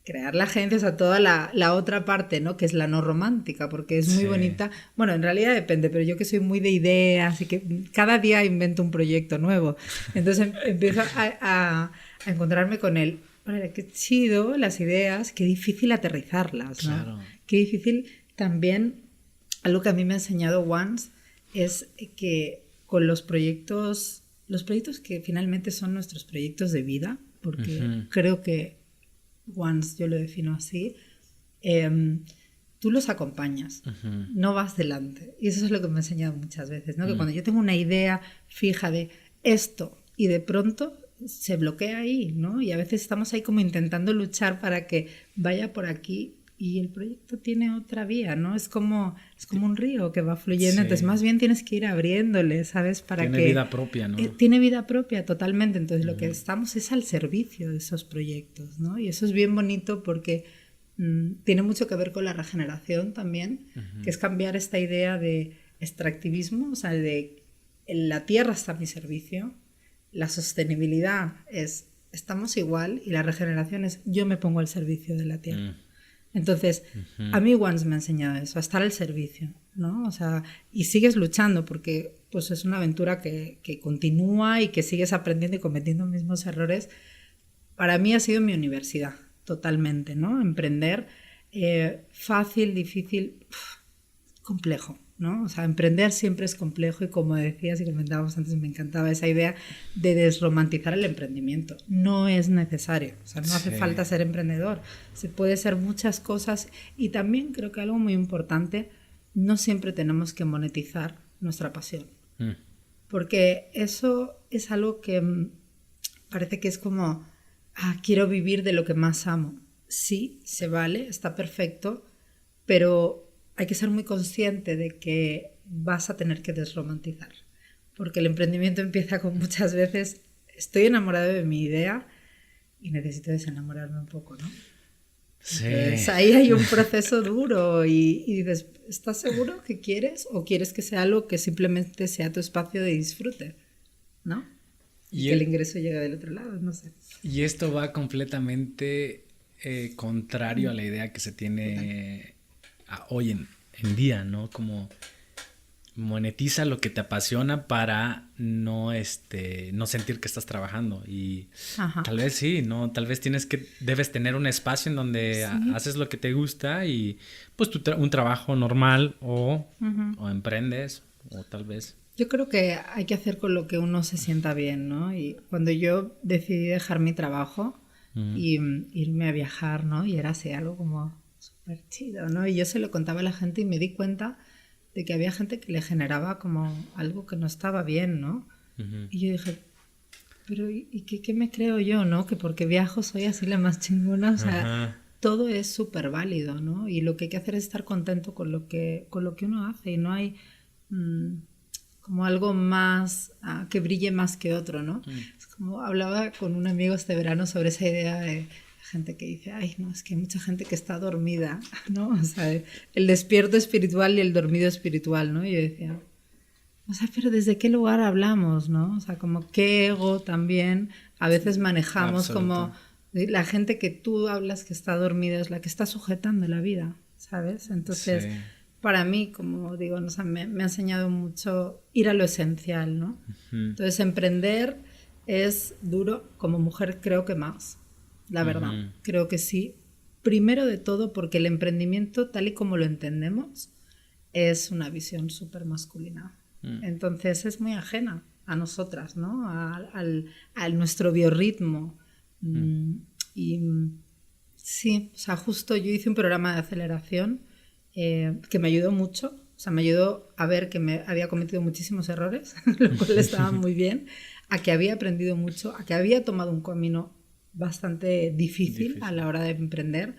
crear la agencia, o sea, toda la otra parte, ¿no? Que es la no romántica, porque es muy bonita. Bueno, en realidad depende, pero yo que soy muy de ideas y que cada día invento un proyecto nuevo. Entonces empiezo a encontrarme con él. Vale, qué chido las ideas, qué difícil aterrizarlas, ¿no? Claro. Qué difícil también, algo que a mí me ha enseñado Once, es que con los proyectos que finalmente son nuestros proyectos de vida, porque creo que Once, yo lo defino así, tú los acompañas, no vas delante. Y eso es lo que me ha enseñado muchas veces, ¿no? Que cuando yo tengo una idea fija de esto y de pronto se bloquea ahí, ¿no? Y a veces estamos ahí como intentando luchar para que vaya por aquí y el proyecto tiene otra vía, ¿no? Es como un río que va fluyendo, entonces más bien tienes que ir abriéndole, ¿sabes? Tiene vida propia, ¿no? Tiene vida propia totalmente, entonces lo que estamos es al servicio de esos proyectos, ¿no? Y eso es bien bonito porque tiene mucho que ver con la regeneración también, que es cambiar esta idea de extractivismo, o sea, de la tierra está a mi servicio, la sostenibilidad es estamos igual y la regeneración es yo me pongo al servicio de la tierra. Entonces, a mí Once me ha enseñado eso, a estar al servicio, ¿no? O sea, y sigues luchando porque pues es una aventura que continúa y que sigues aprendiendo y cometiendo mismos errores. Para mí ha sido mi universidad, totalmente, ¿no? Emprender, fácil, difícil, complejo, ¿no? O sea, emprender siempre es complejo y como decías y comentábamos antes, me encantaba esa idea de desromantizar el emprendimiento. No es necesario, o sea, no hace falta ser emprendedor. Se puede ser muchas cosas y también creo que algo muy importante, no siempre tenemos que monetizar nuestra pasión. Porque eso es algo que parece que es como, quiero vivir de lo que más amo. Sí, se vale, está perfecto, pero hay que ser muy consciente de que vas a tener que desromantizar. Porque el emprendimiento empieza con muchas veces, estoy enamorado de mi idea y necesito desenamorarme un poco, ¿no? Sí. Entonces, ahí hay un proceso duro y dices, ¿estás seguro que quieres? ¿O quieres que sea algo que simplemente sea tu espacio de disfrute? ¿No? Y que el ingreso llegue del otro lado, no sé. Y esto va completamente contrario a la idea que se tiene hoy en día, ¿no? Como monetiza lo que te apasiona para no sentir que estás trabajando y tal vez sí, ¿no? Tal vez debes tener un espacio en donde haces lo que te gusta y pues un trabajo normal o emprendes o tal vez. Yo creo que hay que hacer con lo que uno se sienta bien, ¿no? Y cuando yo decidí dejar mi trabajo y irme a viajar, ¿no? Y era así algo como súper chido, ¿no? Y yo se lo contaba a la gente y me di cuenta de que había gente que le generaba como algo que no estaba bien, ¿no? Y yo dije, pero ¿y qué me creo yo, no? Que porque viajo soy así la más chingona, o sea, todo es súper válido, ¿no? Y lo que hay que hacer es estar contento con lo que uno hace y no hay como algo más que brille más que otro, ¿no? Es como hablaba con un amigo este verano sobre esa idea de gente que dice, ay, no, es que hay mucha gente que está dormida, ¿no? O sea, el despierto espiritual y el dormido espiritual, ¿no? Y yo decía, o sea, pero ¿desde qué lugar hablamos, no? O sea, como qué ego también a veces manejamos. Absoluto. Como la gente que tú hablas que está dormida es la que está sujetando la vida, ¿sabes? Entonces, para mí, como digo, no sé, me ha enseñado mucho ir a lo esencial, ¿no? Entonces, emprender es duro, como mujer creo que más. La verdad, creo que sí. Primero de todo porque el emprendimiento, tal y como lo entendemos, es una visión súper masculina. Entonces es muy ajena a nosotras, ¿no? A nuestro biorritmo. Y sí, o sea, justo yo hice un programa de aceleración que me ayudó mucho. O sea, me ayudó a ver que me había cometido muchísimos errores, lo cual estaba muy bien, a que había aprendido mucho, a que había tomado un camino bastante difícil a la hora de emprender,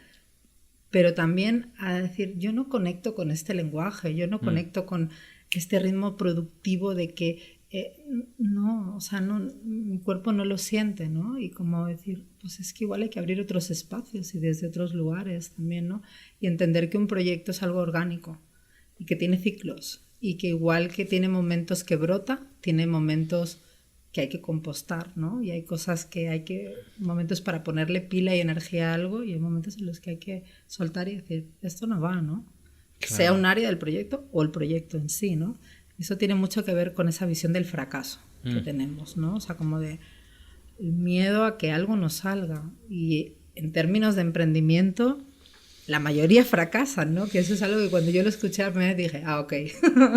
pero también a decir, yo no conecto con este lenguaje, yo no conecto con este ritmo productivo de que no, o sea, no, mi cuerpo no lo siente, ¿no? Y como decir, pues es que igual hay que abrir otros espacios y desde otros lugares también, ¿no? Y entender que un proyecto es algo orgánico y que tiene ciclos y que igual que tiene momentos que brota, tiene momentos que hay que compostar, ¿no? Y hay cosas que hay que, momentos para ponerle pila y energía a algo y hay momentos en los que hay que soltar y decir, esto no va, ¿no? Claro. Sea un área del proyecto o el proyecto en sí, ¿no? Eso tiene mucho que ver con esa visión del fracaso que tenemos, ¿no? O sea, como de el miedo a que algo no salga. Y en términos de emprendimiento, la mayoría fracasan, ¿no? Que eso es algo que cuando yo lo escuché a primera vez dije, ok,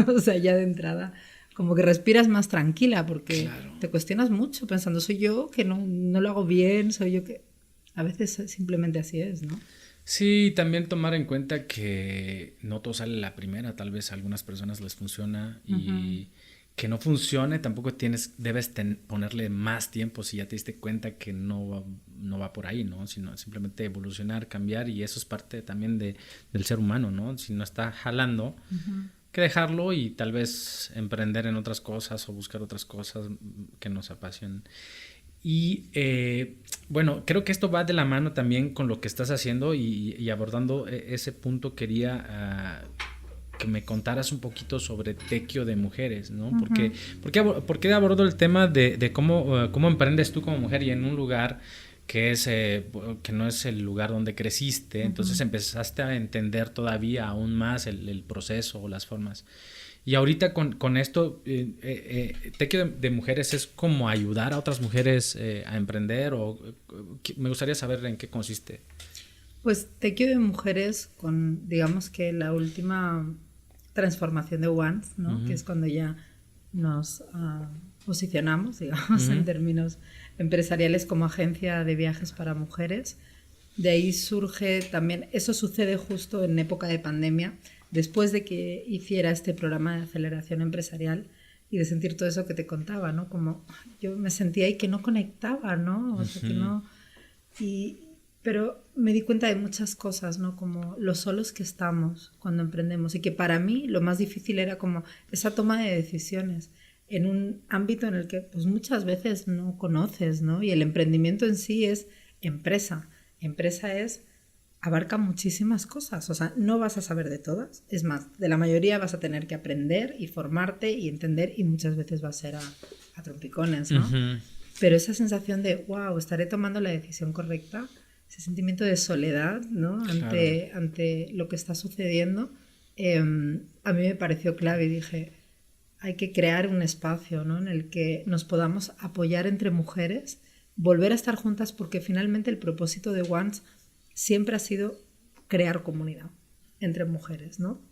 o sea, ya de entrada como que respiras más tranquila porque te cuestionas mucho pensando, soy yo que no lo hago bien, soy yo que... A veces simplemente así es, ¿no? Sí, también tomar en cuenta que no todo sale la primera, tal vez a algunas personas les funciona y que no funcione tampoco debes ponerle más tiempo si ya te diste cuenta que no va por ahí, ¿no? Sino simplemente evolucionar, cambiar y eso es parte también del ser humano, ¿no? Si no está jalando... que dejarlo y tal vez emprender en otras cosas o buscar otras cosas que nos apasionen. Y bueno, creo que esto va de la mano también con lo que estás haciendo y abordando ese punto quería que me contaras un poquito sobre Tequio de mujeres, ¿no? ¿Por qué abordo el tema de cómo emprendes tú como mujer y en un lugar que no es el lugar donde creciste, entonces empezaste a entender todavía aún más el proceso o las formas. Y ahorita con esto, Tequio de Mujeres es como ayudar a otras mujeres a emprender, o me gustaría saber en qué consiste. Pues Tequio de Mujeres, con digamos que la última transformación de Once, ¿no? Que es cuando ya nos posicionamos, digamos, en términos empresariales como agencia de viajes para mujeres. De ahí surge también, eso sucede justo en época de pandemia, después de que hiciera este programa de aceleración empresarial y de sentir todo eso que te contaba, ¿no? Como yo me sentía ahí que no conectaba, ¿no? O sea, que no... Pero me di cuenta de muchas cosas, ¿no? Como lo solos que estamos cuando emprendemos y que para mí lo más difícil era como esa toma de decisiones en un ámbito en el que pues muchas veces no conoces, ¿no? Y el emprendimiento en sí es empresa. Empresa abarca muchísimas cosas, o sea, no vas a saber de todas, es más, de la mayoría vas a tener que aprender y formarte y entender y muchas veces va a ser a trompicones, ¿no? Pero esa sensación de, wow, estaré tomando la decisión correcta, ese sentimiento de soledad, ¿no? Ante lo que está sucediendo, a mí me pareció clave y dije, hay que crear un espacio, ¿no? En el que nos podamos apoyar entre mujeres, volver a estar juntas, porque finalmente el propósito de Once siempre ha sido crear comunidad entre mujeres, ¿no?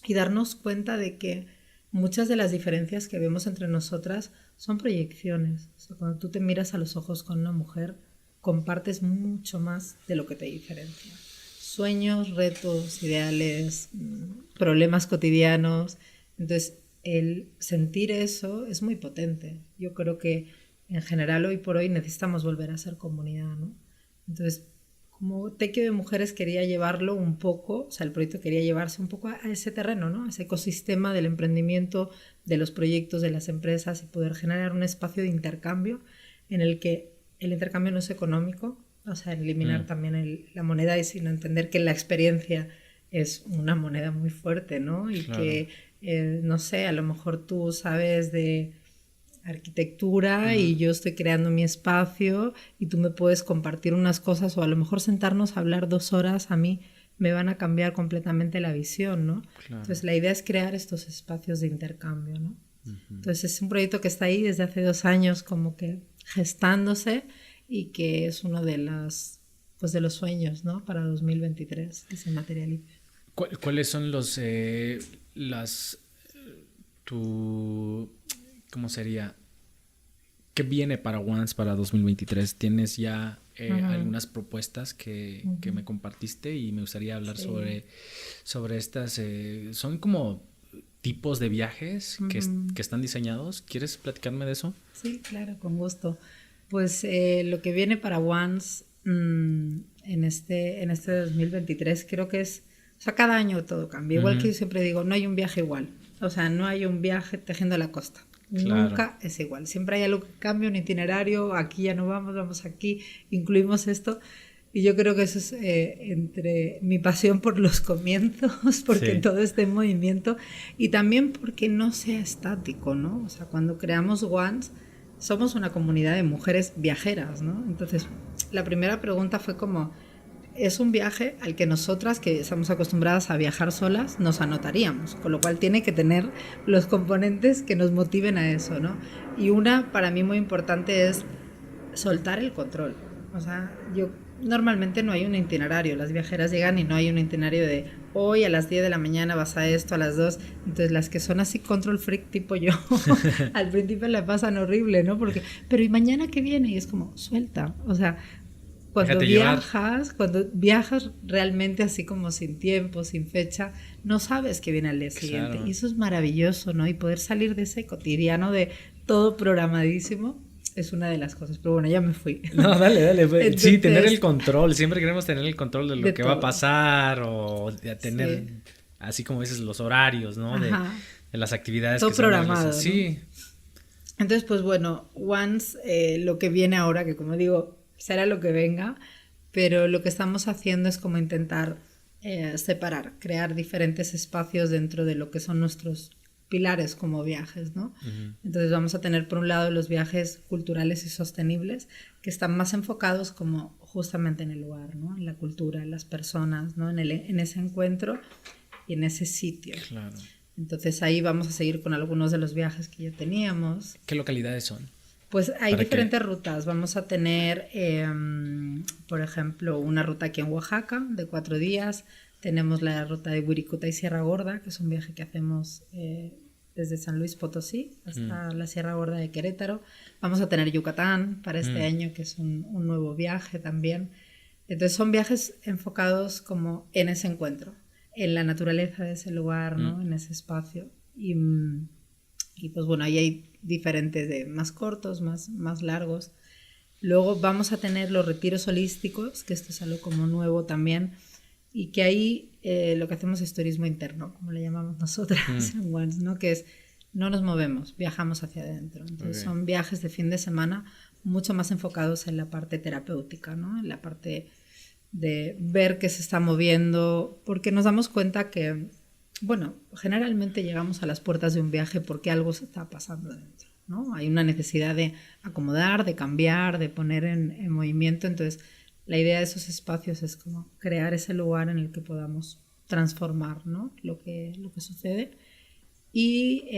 Y darnos cuenta de que muchas de las diferencias que vemos entre nosotras son proyecciones. O sea, cuando tú te miras a los ojos con una mujer, compartes mucho más de lo que te diferencia. Sueños, retos, ideales, problemas cotidianos. Entonces, el sentir eso es muy potente. Yo creo que en general hoy por hoy necesitamos volver a ser comunidad, ¿no? Entonces, como Tequio de Mujeres quería llevarlo un poco, o sea, el proyecto quería llevarse un poco a ese terreno, ¿no? A ese ecosistema del emprendimiento, de los proyectos, de las empresas y poder generar un espacio de intercambio en el que el intercambio no es económico, o sea, eliminar también la moneda y sino entender que la experiencia es una moneda muy fuerte, ¿no? Y que, no sé, a lo mejor tú sabes de arquitectura y yo estoy creando mi espacio y tú me puedes compartir unas cosas o a lo mejor sentarnos a hablar 2 horas a mí me van a cambiar completamente la visión, ¿no? Entonces la idea es crear estos espacios de intercambio, ¿no? Entonces es un proyecto que está ahí desde hace 2 años como que gestándose y que es uno de los sueños, ¿no? Para 2023 que se materialice. ¿Cuáles son ¿cómo sería? ¿Qué viene para Once para 2023? ¿Tienes ya algunas propuestas que me compartiste? Y me gustaría hablar sobre estas. Son como tipos de viajes que están diseñados. ¿Quieres platicarme de eso? Sí, claro, con gusto. Pues lo que viene para Once en este 2023 creo que es... O sea, cada año todo cambia. Igual que yo siempre digo, no hay un viaje igual. O sea, no hay un viaje tejiendo la costa. Claro. Nunca es igual. Siempre hay algo que cambia, un itinerario. Aquí ya no vamos aquí. Incluimos esto. Y yo creo que eso es entre mi pasión por los comienzos, porque todo esté en movimiento. Y también porque no sea estático, ¿no? O sea, cuando creamos Once, somos una comunidad de mujeres viajeras, ¿no? Entonces, la primera pregunta fue como... Es un viaje al que nosotras, que estamos acostumbradas a viajar solas, nos anotaríamos, con lo cual tiene que tener los componentes que nos motiven a eso, ¿no? Y una, para mí, muy importante es soltar el control. O sea, yo normalmente no hay un itinerario, las viajeras llegan y no hay un itinerario de hoy a las 10 de la mañana vas a esto, a las 2, entonces las que son así control freak tipo yo, al principio la pasan horrible, ¿no? Porque, pero ¿y mañana qué viene? Y es como, suelta, o sea... Cuando viajas realmente así como sin tiempo, sin fecha, no sabes qué viene al día siguiente. Y eso es maravilloso, ¿no? Y poder salir de ese cotidiano de todo programadísimo es una de las cosas. Pero bueno, ya me fui. No, dale. Entonces, sí, tener el control. Siempre queremos tener el control de lo que todo va a pasar o de tener, así como dices, los horarios, ¿no? De las actividades todo que programado, se sí. ¿No? Entonces, pues bueno, Once, lo que viene ahora, que como digo... será lo que venga, pero lo que estamos haciendo es como intentar separar, crear diferentes espacios dentro de lo que son nuestros pilares como viajes, ¿no? Ujú. Entonces vamos a tener por un lado los viajes culturales y sostenibles, que están más enfocados como justamente en el lugar, ¿no? En la cultura, en las personas, ¿no? En ese encuentro y en ese sitio. Claro. Entonces ahí vamos a seguir con algunos de los viajes que ya teníamos. ¿Qué localidades son? Pues hay ¿Para diferentes qué? rutas. Vamos a tener, por ejemplo, una ruta aquí en Oaxaca de 4 días. Tenemos la ruta de Wirikuta y Sierra Gorda, que es un viaje que hacemos desde San Luis Potosí hasta la Sierra Gorda de Querétaro. Vamos a tener Yucatán para este año, que es un nuevo viaje también. Entonces son viajes enfocados como en ese encuentro, en la naturaleza de ese lugar, ¿no? En ese espacio. Y pues bueno, ahí hay diferentes de más cortos, más largos. Luego vamos a tener los retiros holísticos, que esto es algo como nuevo también, y que ahí lo que hacemos es turismo interno, como le llamamos nosotras en Once, ¿no? Que es, no nos movemos, viajamos hacia adentro. Entonces son viajes de fin de semana mucho más enfocados en la parte terapéutica, ¿no? En la parte de ver qué se está moviendo, porque nos damos cuenta que, bueno, generalmente llegamos a las puertas de un viaje porque algo se está pasando dentro, ¿no? Hay una necesidad de acomodar, de cambiar, de poner en movimiento. Entonces, la idea de esos espacios es como crear ese lugar en el que podamos transformar, ¿no? lo que sucede. Y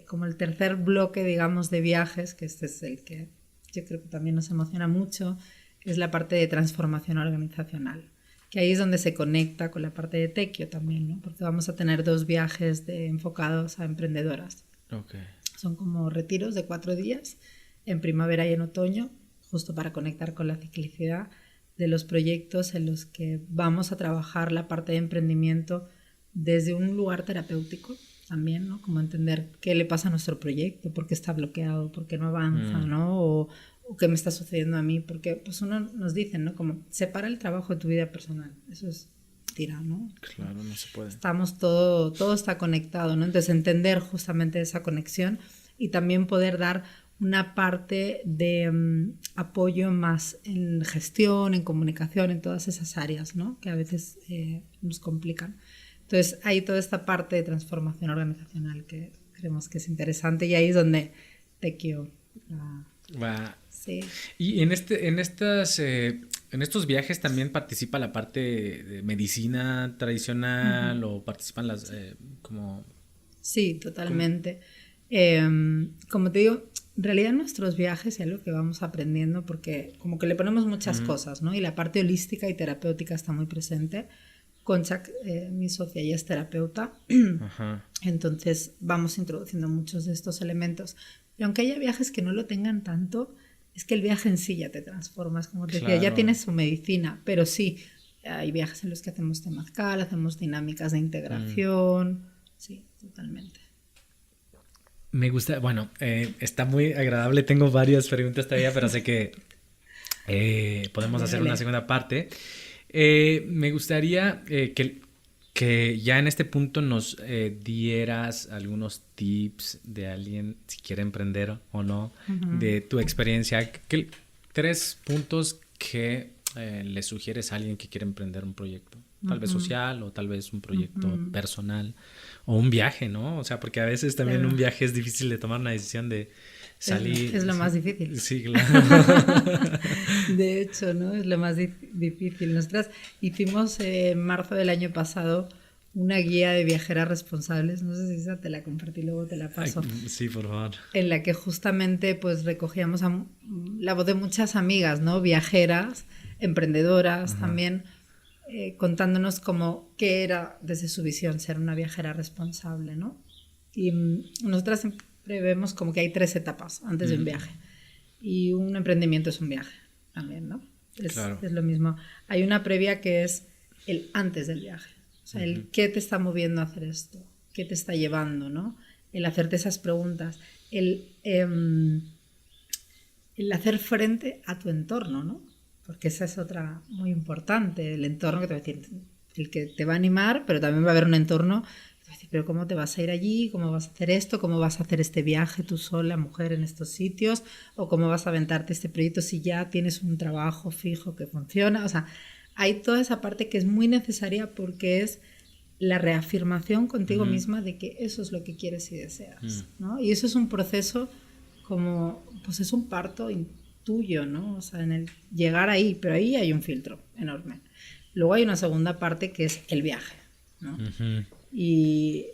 como el tercer bloque, digamos, de viajes, que este es el que yo creo que también nos emociona mucho, es la parte de transformación organizacional, que ahí es donde se conecta con la parte de Tequio también, ¿no? Porque vamos a tener 2 viajes enfocados a emprendedoras. Okay. Son como retiros de 4 días, en primavera y en otoño, justo para conectar con la ciclicidad de los proyectos en los que vamos a trabajar la parte de emprendimiento desde un lugar terapéutico también, ¿no? Como entender qué le pasa a nuestro proyecto, por qué está bloqueado, por qué no avanza, ¿no? O qué me está sucediendo a mí, porque pues uno nos dice, ¿no? Como separa el trabajo de tu vida personal, eso es tira, ¿no? Claro, no se puede. Estamos todo está conectado, ¿no? Entonces entender justamente esa conexión y también poder dar una parte de apoyo más en gestión, en comunicación, en todas esas áreas, ¿no? Que a veces nos complican. Entonces hay toda esta parte de transformación organizacional que creemos que es interesante y ahí es donde Tequio Va. sí. Y en estos viajes también participa la parte de medicina tradicional o participan las como... Sí, totalmente. Como te digo, en realidad nuestros viajes es algo que vamos aprendiendo porque como que le ponemos muchas cosas, ¿no? Y la parte holística y terapéutica está muy presente. Concha, mi socia, ella es terapeuta, Ajá. entonces vamos introduciendo muchos de estos elementos. Y aunque haya viajes que no lo tengan tanto, es que el viaje en sí ya te transformas, como te decía, ya Claro. tienes su medicina, pero sí, hay viajes en los que hacemos temazcal, hacemos dinámicas de integración, sí, totalmente. Me gusta, bueno, está muy agradable. Tengo varias preguntas todavía, pero sé que podemos hacer una Dale. segunda parte. Me gustaría que ya en este punto nos dieras algunos tips de alguien, si quiere emprender o no, de tu experiencia. 3 puntos que le sugieres a alguien que quiere emprender un proyecto, tal vez social o tal vez un proyecto personal o un viaje, ¿no? O sea, porque a veces también Claro. un viaje es difícil de tomar una decisión de salir. Es lo más difícil. Sí, claro. De hecho, ¿no? Es lo más difícil. Nosotras hicimos en marzo del año pasado una guía de viajeras responsables, no sé si esa te la compartí, luego te la paso, Sí, por favor. en la que justamente pues recogíamos la voz de muchas amigas, ¿no? Viajeras, emprendedoras también, contándonos como qué era desde su visión ser una viajera responsable, ¿no? Y nosotras siempre vemos como que hay 3 etapas antes de un viaje y un emprendimiento es un viaje también, ¿no? Claro. Es lo mismo. Hay una previa que es el antes del viaje, o sea, el qué te está moviendo a hacer esto, qué te está llevando, ¿no? El hacerte esas preguntas, el hacer frente a tu entorno, ¿no? Porque esa es otra muy importante, el entorno que te va a decir, el que te va a animar, pero también va a haber un entorno que te va a decir, pero ¿cómo te vas a ir allí? ¿Cómo vas a hacer esto? ¿Cómo vas a hacer este viaje tú sola, mujer, en estos sitios? ¿O cómo vas a aventarte este proyecto si ya tienes un trabajo fijo que funciona? O sea, hay toda esa parte que es muy necesaria porque es la reafirmación contigo misma de que eso es lo que quieres y deseas, ¿no? Y eso es un proceso como, pues es un parto tuyo, ¿no? O sea, en el llegar ahí, pero ahí hay un filtro enorme. Luego hay una segunda parte que es el viaje, ¿no? Y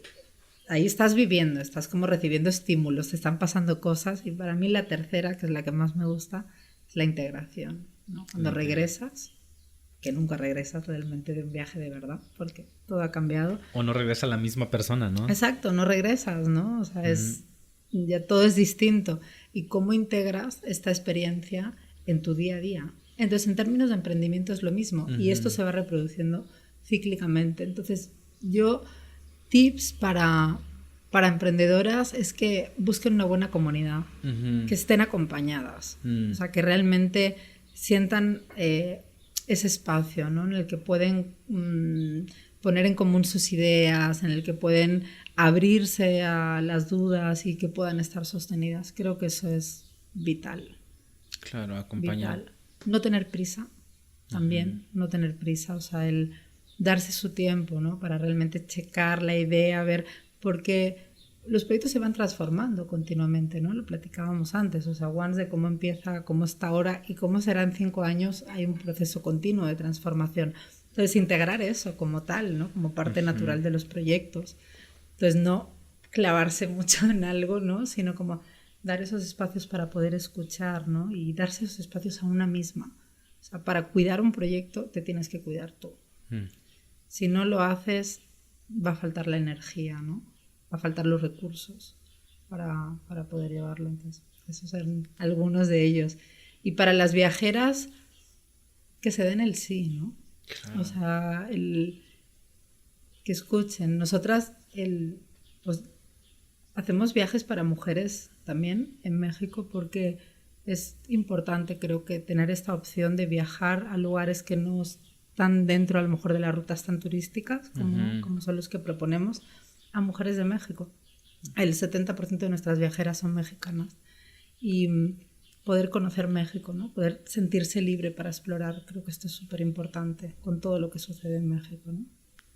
ahí estás viviendo, estás como recibiendo estímulos, te están pasando cosas, y para mí la tercera, que es la que más me gusta, es la integración, ¿no? Cuando regresas, que nunca regresas realmente de un viaje de verdad, porque todo ha cambiado. O no regresa la misma persona, ¿no? Exacto, no regresas, ¿no? O sea, ya todo es distinto. ¿Y cómo integras esta experiencia en tu día a día? Entonces, en términos de emprendimiento es lo mismo, y esto se va reproduciendo cíclicamente. Entonces, tips para emprendedoras es que busquen una buena comunidad, que estén acompañadas, o sea, que realmente sientan ese espacio, ¿no? En el que pueden poner en común sus ideas, en el que pueden abrirse a las dudas y que puedan estar sostenidas. Creo que eso es vital. Claro, acompañar. Vital. No tener prisa, también, no tener prisa, o sea, el darse su tiempo, ¿no? Para realmente checar la idea, ver, porque los proyectos se van transformando continuamente, ¿no? Lo platicábamos antes, o sea, Once, de cómo empieza, cómo está ahora y cómo será en 5 años, hay un proceso continuo de transformación. Entonces, integrar eso como tal, ¿no? Como parte natural de los proyectos. Entonces, no clavarse mucho en algo, ¿no? Sino como dar esos espacios para poder escuchar, ¿no? Y darse esos espacios a una misma. O sea, para cuidar un proyecto te tienes que cuidar tú. Si no lo haces, va a faltar la energía, ¿no? Va a faltar los recursos para poder llevarlo. Entonces, esos son algunos de ellos. Y para las viajeras, que se den el sí, ¿no? Claro. O sea, que escuchen. Nosotras pues, hacemos viajes para mujeres también en México, porque es importante, creo, que tener esta opción de viajar a lugares que no están dentro a lo mejor de las rutas tan turísticas como son los que proponemos a mujeres de México. El 70% de nuestras viajeras son mexicanas, y poder conocer México, ¿no? Poder sentirse libre para explorar, creo que esto es súper importante con todo lo que sucede en México, ¿no?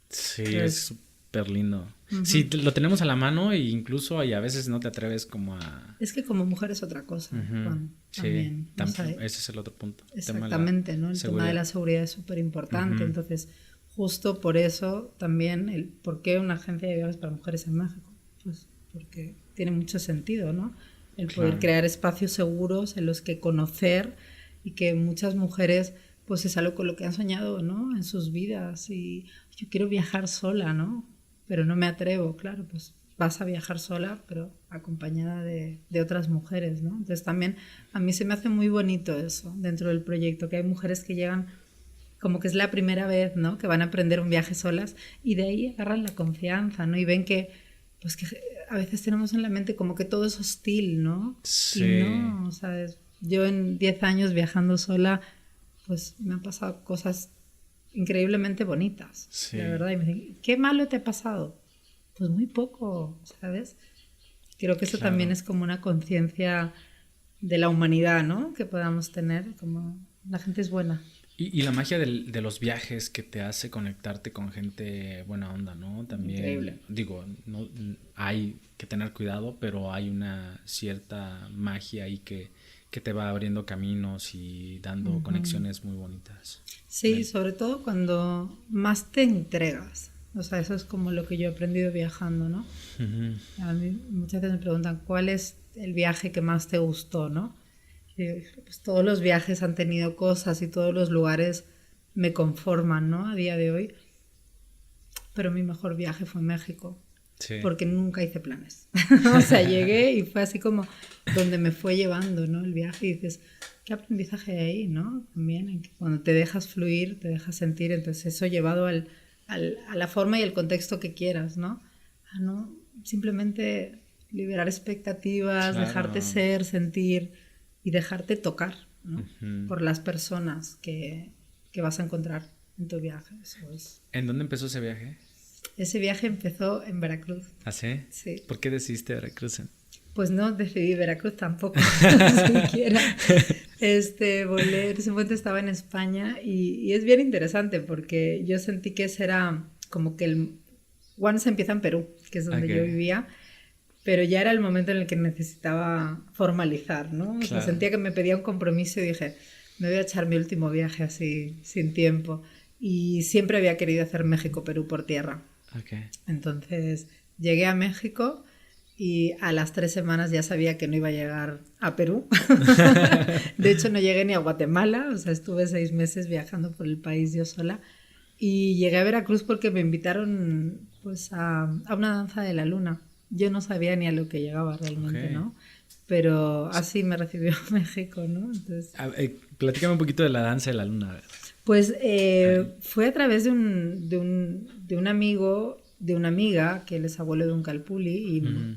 Sí, es súper lindo. Sí, lo tenemos a la mano e incluso a veces no te atreves como a... Es que como mujer es otra cosa, Juan, también. Sí, o sea, ese es el otro punto. Exactamente, ¿no? El tema de la seguridad es súper importante, entonces justo por eso también ¿por qué una agencia de viajes para mujeres en México? Pues porque tiene mucho sentido, ¿no? El poder crear espacios seguros en los que conocer, y que muchas mujeres pues es algo con lo que han soñado, ¿no? En sus vidas, y yo quiero viajar sola, ¿no? Pero no me atrevo, claro, pues vas a viajar sola, pero acompañada de otras mujeres, ¿no? Entonces también a mí se me hace muy bonito eso dentro del proyecto, que hay mujeres que llegan como que es la primera vez, ¿no? Que van a emprender un viaje solas, y de ahí agarran la confianza, ¿no? Y ven que pues que a veces tenemos en la mente como que todo es hostil, ¿no? Sí. Y no, o sea, yo en 10 años viajando sola, pues me han pasado cosas increíblemente bonitas, sí. La verdad. Y me dicen, ¿qué malo te ha pasado? Pues muy poco, ¿sabes? Creo que eso también es como una conciencia de la humanidad, ¿no? Que podamos tener, como la gente es buena. Y la magia de los viajes que te hace conectarte con gente buena onda, ¿no? También, increíble. Digo, no, hay que tener cuidado, pero hay una cierta magia ahí que te va abriendo caminos y dando conexiones muy bonitas. Sí, sobre todo cuando más te entregas. O sea, eso es como lo que yo he aprendido viajando, ¿no? A mí muchas veces me preguntan, ¿cuál es el viaje que más te gustó, no? Pues todos los viajes han tenido cosas y todos los lugares me conforman, ¿no? A día de hoy. Pero mi mejor viaje fue México. Sí. Porque nunca hice planes. O sea, llegué y fue así como donde me fue llevando, ¿no? El viaje, y dices, ¿qué aprendizaje hay ahí, no? También, en que cuando te dejas fluir, te dejas sentir, entonces eso llevado a la forma y el contexto que quieras, ¿no? No simplemente liberar expectativas, dejarte ser, sentir y dejarte tocar, ¿no? Por las personas que vas a encontrar en tu viaje. Eso es. ¿En dónde empezó ese viaje? Ese viaje empezó en Veracruz. ¿Ah, sí? Sí. ¿Por qué decidiste Veracruz? Pues no decidí Veracruz tampoco, siquiera. Volé, en ese momento estaba en España, y es bien interesante porque yo sentí que ese era como que Once empieza en Perú, que es donde Ok. yo vivía, pero ya era el momento en el que necesitaba formalizar, ¿no? O sea, Claro. sentía que me pedía un compromiso y dije, me voy a echar mi último viaje así, sin tiempo. Y siempre había querido hacer México-Perú por tierra. Ok. Entonces llegué a México y a las 3 semanas ya sabía que no iba a llegar a Perú. De hecho, no llegué ni a Guatemala, o sea, estuve 6 meses viajando por el país yo sola. Y llegué a Veracruz porque me invitaron pues a una danza de la luna. Yo no sabía ni a lo que llegaba Ok. realmente, ¿no? Pero así me recibió México, ¿no? Entonces, Platícame un poquito de la danza de la luna. A ver. pues Ay, fue a través de un amigo, de una amiga, que él es abuelo de un calpuli, ujú.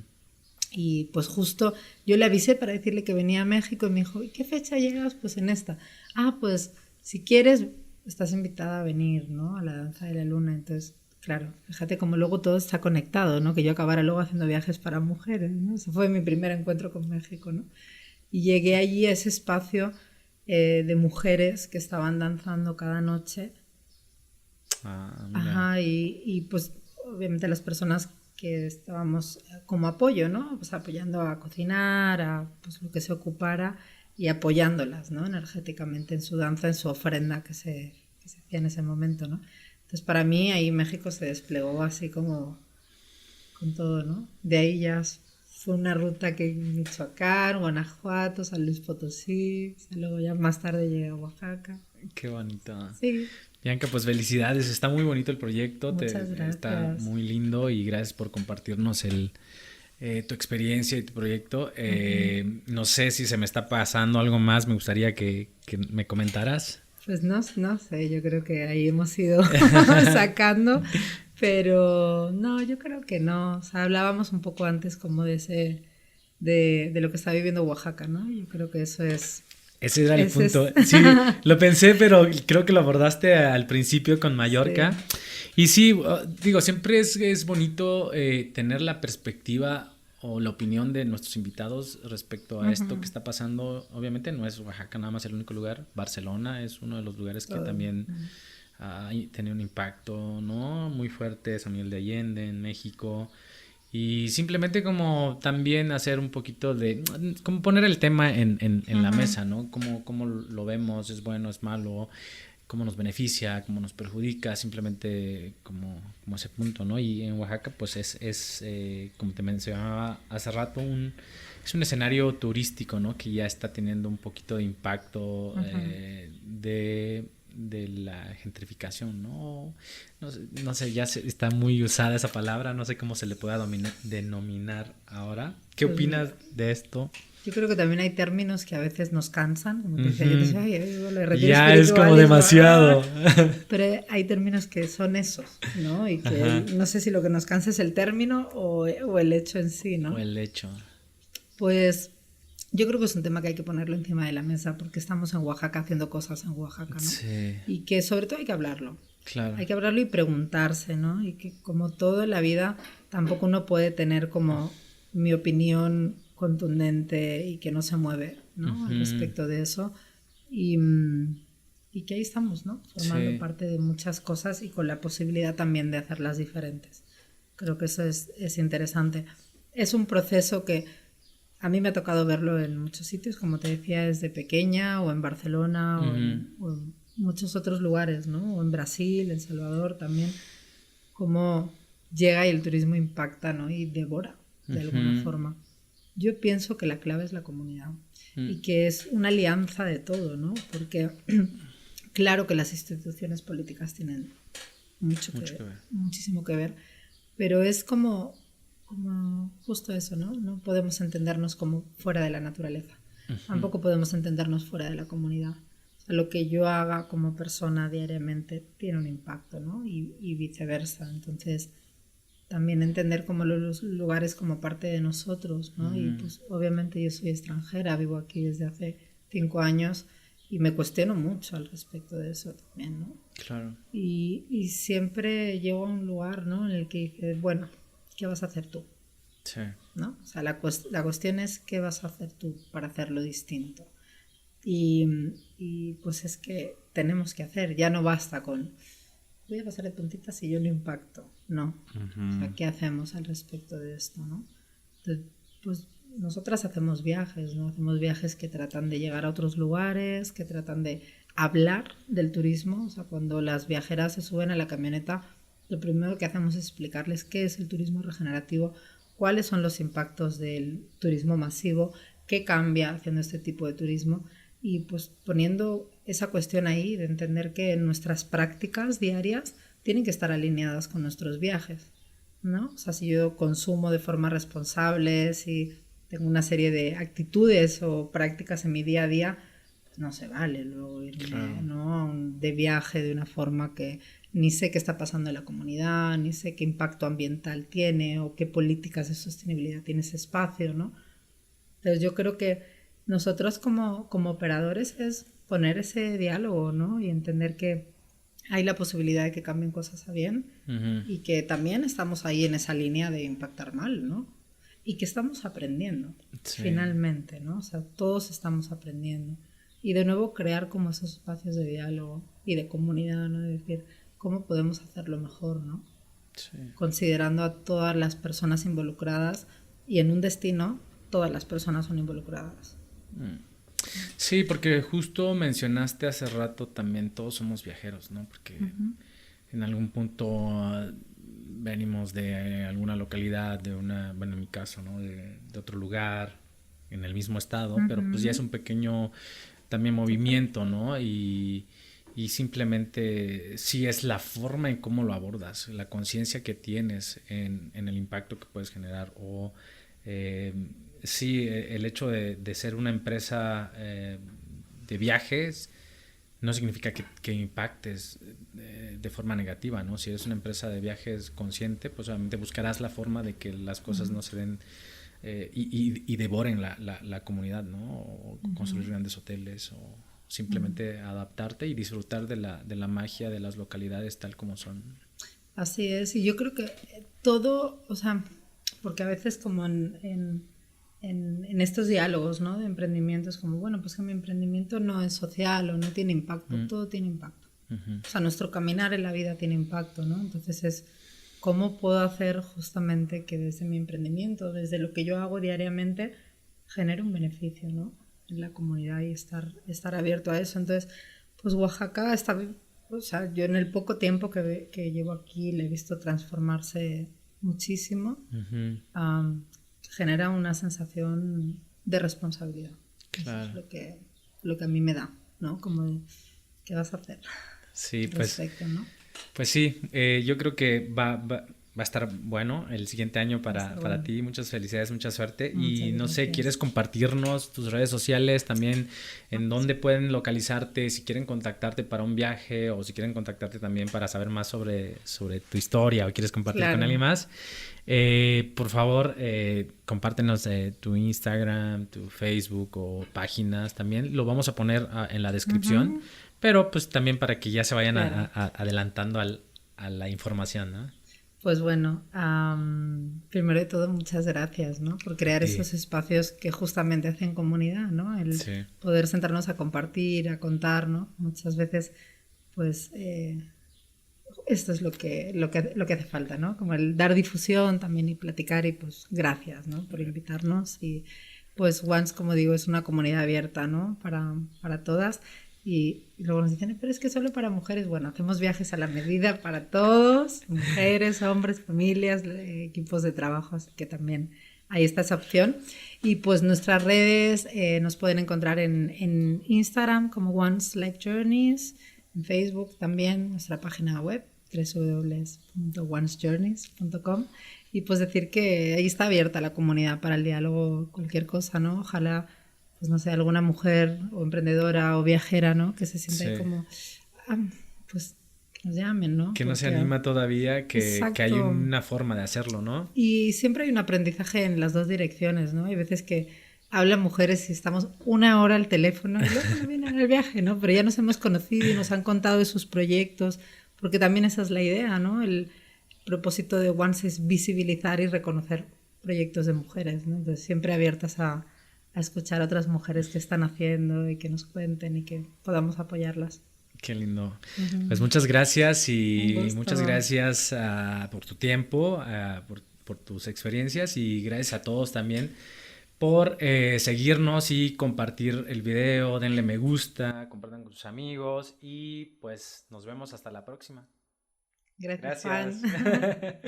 y pues justo yo le avisé para decirle que venía a México y me dijo, ¿y qué fecha llegas? Pues en esta. Ah, pues si quieres, estás invitada a venir, ¿no? A la danza de la luna. Entonces, claro, fíjate cómo luego todo está conectado, ¿no? Que yo acabara luego haciendo viajes para mujeres, ¿no? Ese fue mi primer encuentro con México, ¿no? Y llegué allí a ese espacio de mujeres que estaban danzando cada noche. Ah, mira. Ajá, y pues obviamente las personas que estábamos como apoyo, ¿no? Pues apoyando a cocinar, a pues lo que se ocupara y apoyándolas, ¿no? Energéticamente en su danza, en su ofrenda que se hacía en ese momento, ¿no? Entonces para mí ahí México se desplegó así como con todo, ¿no? De ahí ya fue una ruta que Michoacán, Guanajuato, San Luis Potosí, o sea, luego ya más tarde llegué a Oaxaca. Qué bonito. Sí, Bianca, pues felicidades. Está muy bonito el proyecto. muchas Está gracias. muy lindo y gracias por compartirnos tu experiencia y tu proyecto. Ujú. No sé si se me está pasando algo más. Me gustaría que me comentaras. Pues no, no sé, yo creo que ahí hemos ido sacando, pero no, yo creo que no. O sea, hablábamos un poco antes como de lo que está viviendo Oaxaca, ¿no? Yo creo que eso es, Ese era el ese punto. es, Sí, lo pensé, pero creo que lo abordaste al principio con sí. Mallorca. Y sí, digo, siempre es bonito tener la perspectiva o la opinión de nuestros invitados respecto a esto que Ujú. está pasando. Obviamente no es Oaxaca nada más el único lugar. Barcelona es uno de los lugares que Todo. también ha tenido un impacto, ¿no? Muy fuerte. San Miguel de Allende en México. Y simplemente como también hacer un poquito de, como poner el tema en la Ujú. mesa, ¿no? Cómo lo vemos, es bueno, es malo, cómo nos beneficia, cómo nos perjudica, simplemente como ese punto, ¿no? Y en Oaxaca pues como te mencionaba hace rato, es un escenario turístico, ¿no? Que ya está teniendo un poquito de impacto Ujú. de la gentrificación, ¿no? No sé, está muy usada esa palabra, no sé cómo se le pueda denominar ahora. ¿Qué Pues opinas de esto? yo creo que también hay términos que a veces nos cansan, como te decía, yo te decía, Ujú. ay, el retiro Ya es como espiritual, y es como, demasiado. pero hay términos que son esos, ¿no? Y que Ajá. no sé si lo que nos cansa es el término o el hecho en sí, O ¿no? el hecho. Pues yo creo que es un tema que hay que ponerlo encima de la mesa porque estamos en Oaxaca haciendo cosas en Oaxaca, ¿no? Sí, Y que sobre todo hay que hablarlo. claro. Hay que hablarlo y preguntarse, ¿no? Y que como todo en la vida, tampoco uno puede tener como mi opinión contundente y que no se mueve, ¿no? Al Ujú. respecto de eso. Y, y que ahí estamos, ¿no? Formando Sí, parte de muchas cosas y con la posibilidad también de hacerlas diferentes. Creo que eso es interesante. Es un proceso que a mí me ha tocado verlo en muchos sitios, como te decía, desde pequeña, o en Barcelona, ujú, o en muchos otros lugares, ¿no? O en Brasil, en Salvador también, cómo llega y el turismo impacta, ¿no? Y devora de alguna ujú, forma. Yo pienso que la clave es la comunidad mm, y que es una alianza de todo, ¿no? Porque claro que las instituciones políticas tienen mucho que mucho que ver, ver. muchísimo que ver, pero es como justo eso, ¿no? No podemos entendernos como fuera de la naturaleza. Ujú, Tampoco podemos entendernos fuera de la comunidad. O sea, lo que yo haga como persona diariamente tiene un impacto, ¿no? Y viceversa. Entonces, también entender como los lugares como parte de nosotros, ¿no? Y ujú, pues obviamente yo soy extranjera, vivo aquí desde hace 5 años y me cuestiono mucho al respecto de eso también, ¿no? claro. Y siempre llego a un lugar, ¿no? En el que dices, bueno, ¿qué vas a hacer tú? Sí, ¿No? O sea, la cuestión es qué vas a hacer tú para hacerlo distinto. Y, y pues es que tenemos que hacer, ya no basta con voy a pasar de puntitas y yo no impacto. no. O sea, ¿qué hacemos al respecto de esto, no? Entonces, pues nosotras hacemos viajes, ¿no? Hacemos viajes que tratan de llegar a otros lugares, que tratan de hablar del turismo. O sea, cuando las viajeras se suben a la camioneta, lo primero que hacemos es explicarles qué es el turismo regenerativo, cuáles son los impactos del turismo masivo, qué cambia haciendo este tipo de turismo, y pues poniendo esa cuestión ahí de entender que nuestras prácticas diarias tienen que estar alineadas con nuestros viajes, ¿no? O sea, si yo consumo de forma responsable, si tengo una serie de actitudes o prácticas en mi día a día, pues no se vale luego irme, ¿no? De viaje de una forma que ni sé qué está pasando en la comunidad, ni sé qué impacto ambiental tiene o qué políticas de sostenibilidad tiene ese espacio, ¿no? Entonces yo creo que nosotros como operadores es poner ese diálogo, ¿no? Y entender que hay la posibilidad de que cambien cosas a bien y que también estamos ahí en esa línea de impactar mal, ¿no? Y que estamos aprendiendo, finalmente, ¿no? O sea, todos estamos aprendiendo. Y de nuevo crear como esos espacios de diálogo y de comunidad, ¿no? De decir, ¿cómo podemos hacerlo mejor, ¿no? Sí. Considerando a todas las personas involucradas, y en un destino todas las personas son involucradas. Sí, porque justo mencionaste hace rato también todos somos viajeros, ¿no? Porque en algún punto venimos de alguna localidad, de una, bueno, en mi caso, ¿no? De otro lugar, en el mismo estado, pero pues ya es un pequeño también movimiento, ¿no? Y simplemente sí es la forma en cómo lo abordas, la conciencia que tienes en el impacto que puedes generar, o sí, el hecho de ser una empresa de viajes no significa que impactes de forma negativa, ¿no? Si eres una empresa de viajes consciente, pues obviamente buscarás la forma de que las cosas no se den y devoren la comunidad, ¿no? O construir grandes hoteles, o simplemente adaptarte y disfrutar de la magia de las localidades tal como son. Así es, y yo creo que todo, o sea, porque a veces como en estos diálogos, ¿no? De emprendimientos, como, bueno, pues que mi emprendimiento no es social o no tiene impacto, todo tiene impacto. O sea, nuestro caminar en la vida tiene impacto, ¿no? Entonces es cómo puedo hacer justamente que desde mi emprendimiento, desde lo que yo hago diariamente, genere un beneficio, ¿no? En la comunidad, y estar abierto a eso. Entonces, pues Oaxaca está, o sea, yo en el poco tiempo que llevo aquí le he visto transformarse muchísimo. Genera una sensación de responsabilidad. Claro. Eso es lo que a mí me da, ¿no? Como de, ¿qué vas a hacer? Sí, ¿no? Pues sí, yo creo que va a estar bueno el siguiente año para ti. Muchas felicidades, mucha suerte. Y no sé, ¿quieres compartirnos tus redes sociales también? ¿En dónde pueden localizarte? Si quieren contactarte para un viaje, o si quieren contactarte también para saber más sobre tu historia, o quieres compartir con alguien más. Por favor, compártenos tu Instagram, tu Facebook o páginas también. Lo vamos a poner en la descripción, pero pues también para que ya se vayan adelantando a la información, ¿no? Pues bueno, primero de todo, muchas gracias, ¿no? Por crear esos espacios que justamente hacen comunidad, ¿no? El poder sentarnos a compartir, a contar, ¿no? Muchas veces, pues, esto es lo que hace falta, ¿no? Como el dar difusión también y platicar, y pues gracias, ¿no? Por invitarnos. Y pues Once, como digo, es una comunidad abierta, ¿no? Para todas. Y luego nos dicen, pero es que solo para mujeres. Bueno, hacemos viajes a la medida para todos, mujeres, hombres, familias, equipos de trabajo, así que también ahí está esa opción. Y pues nuestras redes nos pueden encontrar en Instagram como Once Life Journeys, en Facebook también, nuestra página web www.oncejourneys.com, y pues decir que ahí está abierta la comunidad para el diálogo, cualquier cosa, ¿no? Ojalá, pues no sé, alguna mujer o emprendedora o viajera, ¿no? Que se sienta ahí como, pues que nos llamen, ¿no? Que no se anima todavía, que hay una forma de hacerlo, ¿no? Y siempre hay un aprendizaje en las dos direcciones, ¿no? Hay veces que hablan mujeres y estamos una hora al teléfono y luego no vienen al viaje, ¿no? Pero ya nos hemos conocido y nos han contado de sus proyectos, porque también esa es la idea, ¿no? El propósito de Once es visibilizar y reconocer proyectos de mujeres, ¿no? Entonces siempre abiertas a escuchar a otras mujeres que están haciendo y que nos cuenten y que podamos apoyarlas. Qué lindo. Pues muchas gracias Un y gusto. muchas gracias por tu tiempo, por tus experiencias y gracias a todos también por seguirnos y compartir el video. Denle me gusta, compartan con tus amigos y pues nos vemos hasta la próxima. Gracias, Gracias. Juan.